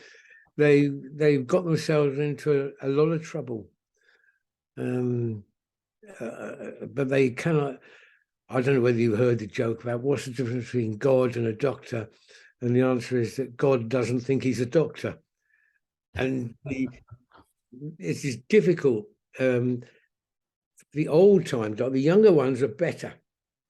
They've got themselves into a lot of trouble. But they cannot. I don't know whether you heard the joke about what's the difference between God and a doctor, and the answer is that God doesn't think he's a doctor, and it is difficult. The old time, the younger ones are better,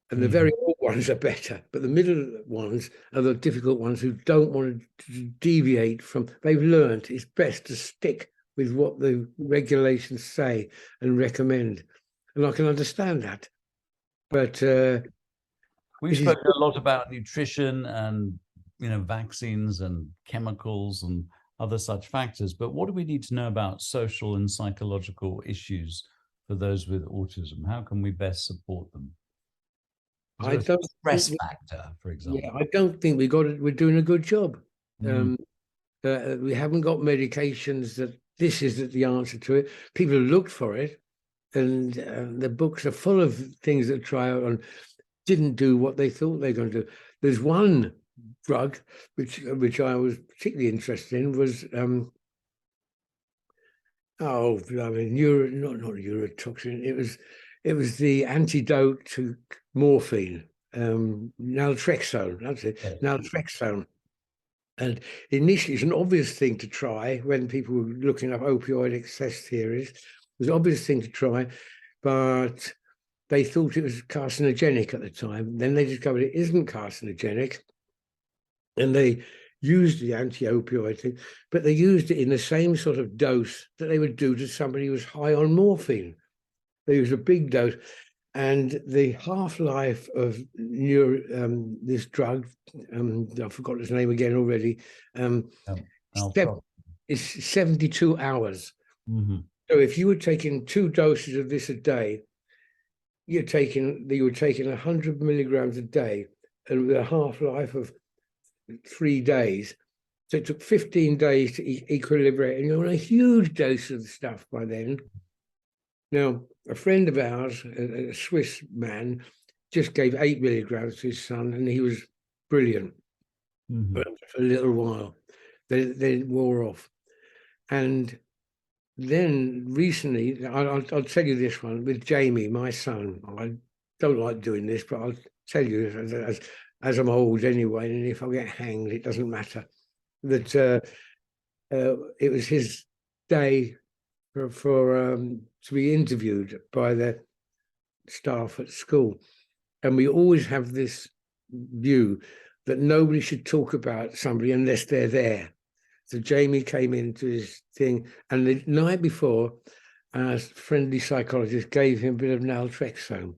and the very old ones are better, but the middle ones are the difficult ones who don't want to deviate from. They've learned it's best to stick with what the regulations say and recommend. And I can understand that. But we've spoken a lot about nutrition and vaccines and chemicals and other such factors. But what do we need to know about social and psychological issues for those with autism? How can we best support them? I don't stress factor, for example. Yeah, I don't think we're doing a good job. We haven't got medications that this is the answer to it. People have looked for it, and the books are full of things that try out and didn't do what they thought they were going to do. There's one drug which I was particularly interested in was not neurotoxin. It was the antidote to morphine, naltrexone. That's it, naltrexone. And initially, it's an obvious thing to try when people were looking up opioid excess theories. It was an obvious thing to try, but they thought it was carcinogenic at the time. Then they discovered it isn't carcinogenic, and they used the anti-opioid thing, but they used it in the same sort of dose that they would do to somebody who was high on morphine. They used a big dose. And the half-life of this drug, I forgot his name again already, is 72 hours. So if you were taking 2 doses of this a day, you were taking 100 milligrams a day, and with a half-life of 3 days. So it took 15 days to equilibrate, and you're on a huge dose of the stuff by then. Now, a friend of ours, a Swiss man, just gave 8 milligrams to his son, and he was brilliant. But for a little while, then it wore off. And then recently, I'll tell you this one, with Jamie, my son. I don't like doing this, but I'll tell you, as I'm old anyway, and if I get hanged, it doesn't matter, that it was his day for to be interviewed by the staff at school, and we always have this view that nobody should talk about somebody unless they're there. So Jamie came into his thing, and the night before, our friendly psychologist gave him a bit of naltrexone,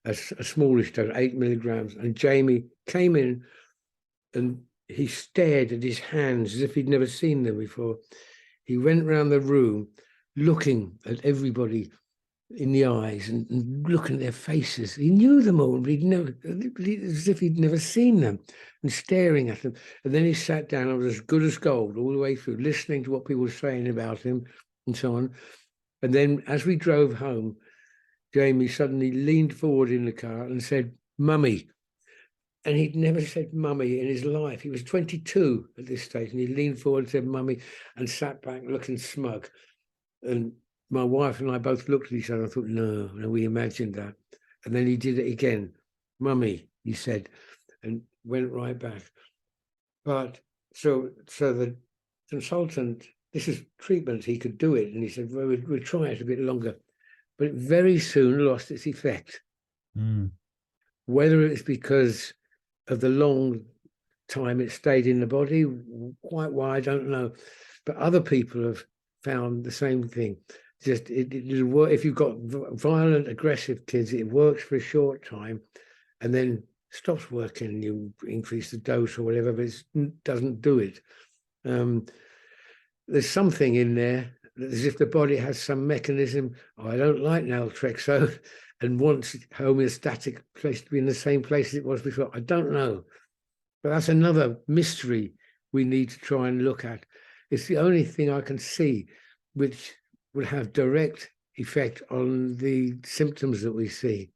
a smallish dose, 8 milligrams, and Jamie came in, and he stared at his hands as if he'd never seen them before. He went round the room looking at everybody in the eyes and looking at their faces. He knew them all, but as if he'd never seen them, and staring at them. And then he sat down and was as good as gold all the way through, listening to what people were saying about him and so on. And then as we drove home, Jamie suddenly leaned forward in the car and said, "Mummy." And he'd never said mummy in his life. He was 22 at this stage, and he leaned forward and said mummy, and sat back looking smug. And my wife and I both looked at each other. I thought, no, we imagined that. And then he did it again. "Mummy," he said, and went right back. But so the consultant, this is treatment, he could do it. And he said, well, we'll try it a bit longer. But it very soon lost its effect. Mm. Whether it's because of the long time it stayed in the body, quite why, I don't know. But other people have found the same thing. Just it'll work if you've got violent, aggressive kids. It works for a short time, and then stops working. You increase the dose or whatever, but it doesn't do it. There's something in there, as if the body has some mechanism. Oh, I don't like naltrexone, and wants homeostatic place to be in the same place as it was before. I don't know, but that's another mystery we need to try and look at. It's the only thing I can see which will have direct effect on the symptoms that we see.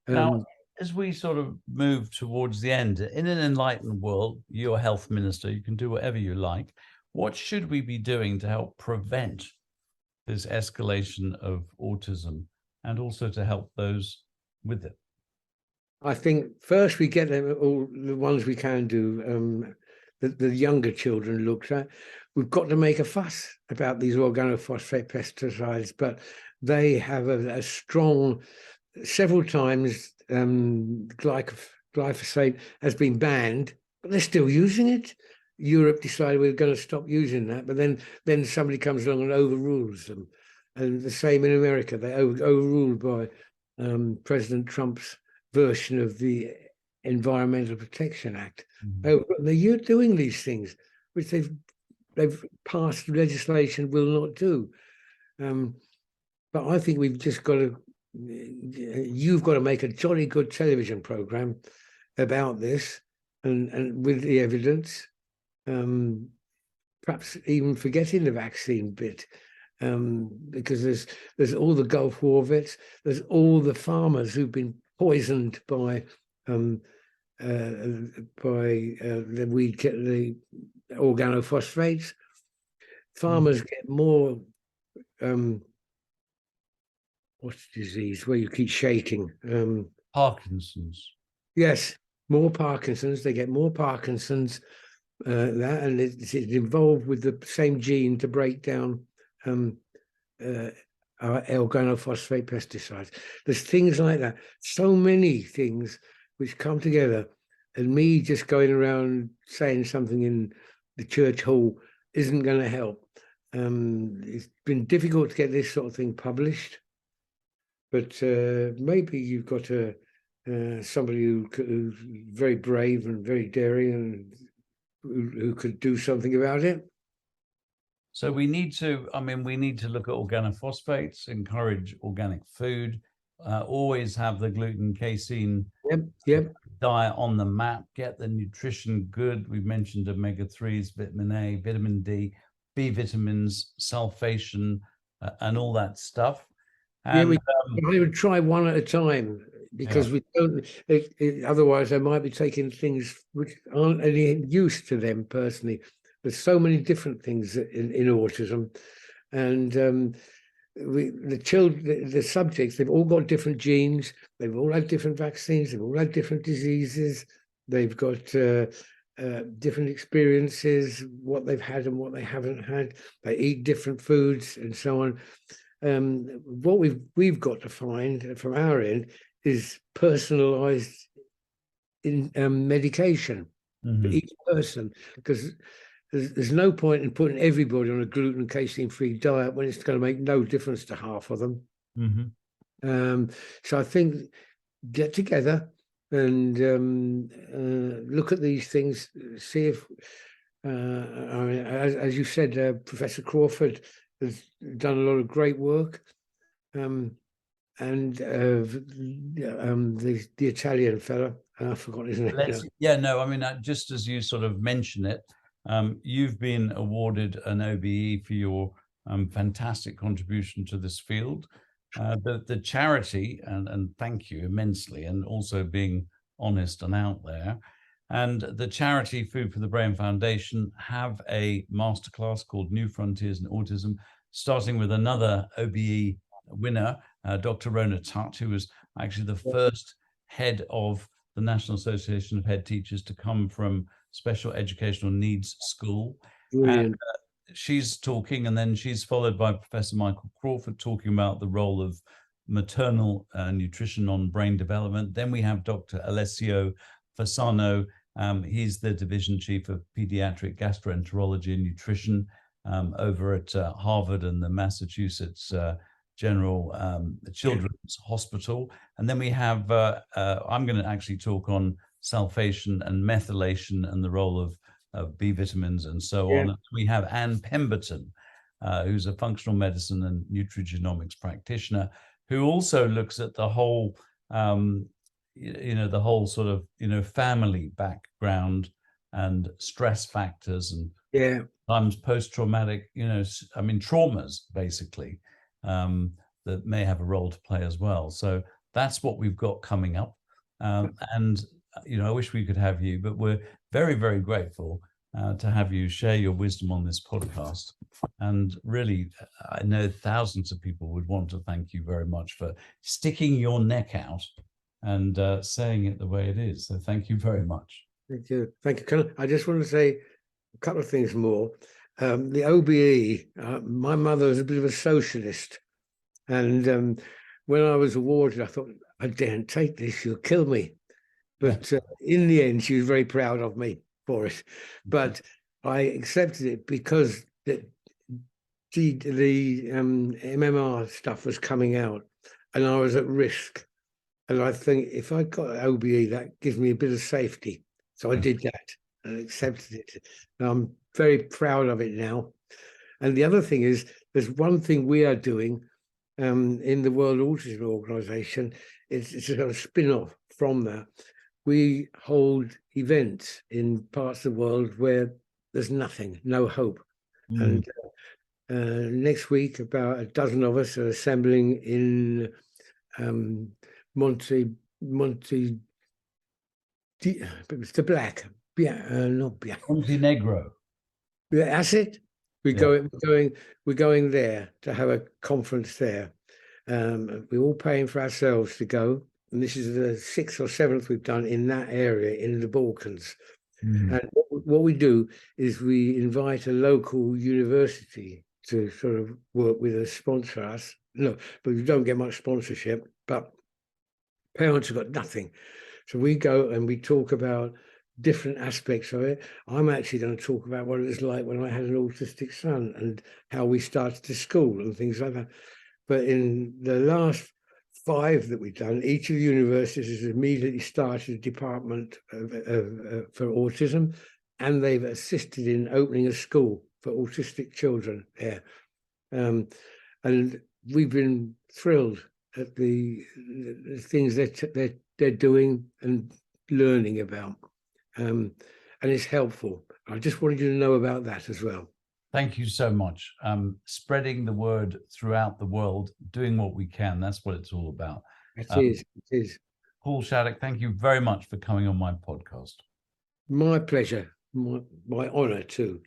Now, as we sort of move towards the end, in an enlightened world, you're a health minister, you can do whatever you like. What should we be doing to help prevent this escalation of autism, and also to help those with it? I think first we get them, all the ones we can do, the younger children looked at. We've got to make a fuss about these organophosphate pesticides, but they have a strong, several times glyphosate has been banned, but they're still using it. Europe decided we're going to stop using that, but then somebody comes along and overrules them. And the same in America, they overruled by President Trump's version of the Environmental Protection Act. Mm-hmm. They're doing these things, which they've passed legislation will not do. But I think we've just got to, you've got to make a jolly good television program about this, and with the evidence, perhaps even forgetting the vaccine bit, because there's all the Gulf War vets, there's all the farmers who've been poisoned by the organophosphates. Farmers get more what's the disease where you keep shaking? Parkinson's. Yes, more Parkinson's. They get more Parkinson's. And it's involved with the same gene to break down our organophosphate pesticides. There's things like that. So many things which come together, and me just going around saying something in the church hall isn't going to help. It's been difficult to get this sort of thing published, but maybe you've got somebody who's very brave and very daring and who could do something about it. So we need to look at organophosphates, encourage organic food, always have the gluten casein diet on the map, get the nutrition good. We've mentioned omega-3s, vitamin A, vitamin D, B vitamins, sulfation, and all that stuff. And, we would try one at a time, because we don't, otherwise they might be taking things which aren't any use to them personally. There's so many different things in autism, and the subjects, they've all got different genes, they've all had different vaccines, they've all had different diseases, they've got different experiences, what they've had and what they haven't had, they eat different foods and so on. What we've got to find from our end is personalized medication for each person, because there's no point in putting everybody on a gluten casein-free diet when it's going to make no difference to half of them. So I think get together and look at these things, see if, I mean, as you said, Professor Crawford has done a lot of great work, and the Italian fella, I forgot his name. Yeah, no, I mean, just as you sort of mention it, you've been awarded an OBE for your fantastic contribution to this field. The charity, and thank you immensely, and also being honest and out there. And the charity Food for the Brain Foundation have a masterclass called New Frontiers in Autism, starting with another OBE winner, Dr. Rona Tutt, who was actually the first head of the National Association of Head Teachers to come from Special Educational Needs School. Brilliant. And she's talking, and then she's followed by Professor Michael Crawford talking about the role of maternal nutrition on brain development. Then we have Dr. Alessio Fasano. He's the division chief of pediatric gastroenterology and nutrition over at Harvard and the Massachusetts General Children's Hospital. And then we have, I'm going to actually talk on sulfation and methylation and the role of B vitamins and so on. And we have Anne Pemberton, who's a functional medicine and nutrigenomics practitioner, who also looks at the whole, the whole sort of, family background and stress factors and sometimes post-traumatic, traumas basically, that may have a role to play as well. So that's what we've got coming up. And, I wish we could have you, but we're very, very grateful to have you share your wisdom on this podcast. And really, I know thousands of people would want to thank you very much for sticking your neck out and saying it the way it is. So thank you very much. Thank you. Thank you. I just want to say a couple of things more. The OBE, my mother was a bit of a socialist. And when I was awarded, I thought, I daren't take this, she'll kill me. But in the end, she was very proud of me for it. But I accepted it because the MMR stuff was coming out and I was at risk. And I think if I got OBE, that gives me a bit of safety. So I did that and accepted it. And I'm very proud of it now. And the other thing is, there's one thing we are doing in the World Autism Organization. It's a kind of spin-off from that. We hold events in parts of the world where there's nothing, no hope. And next week, about a dozen of us are assembling in Montenegro. Yeah, that's it. We're going there to have a conference there. We're all paying for ourselves to go. And this is the 6th or 7th we've done in that area in the Balkans. And what we do is we invite a local university to sort of work with us, sponsor us. No, but we don't get much sponsorship, but parents have got nothing. So we go and we talk about different aspects of it. I'm actually going to talk about what it was like when I had an autistic son and how we started to school and things like that. But in the last 5 that we've done, each of the universities has immediately started a department for autism, and they've assisted in opening a school for autistic children there. And we've been thrilled at the things they're doing and learning about. And it's helpful. I just wanted you to know about that as well. Thank you so much. Spreading the word throughout the world, doing what we can. That's what it's all about. It is. Paul Shattock, thank you very much for coming on my podcast. My pleasure. My honor too.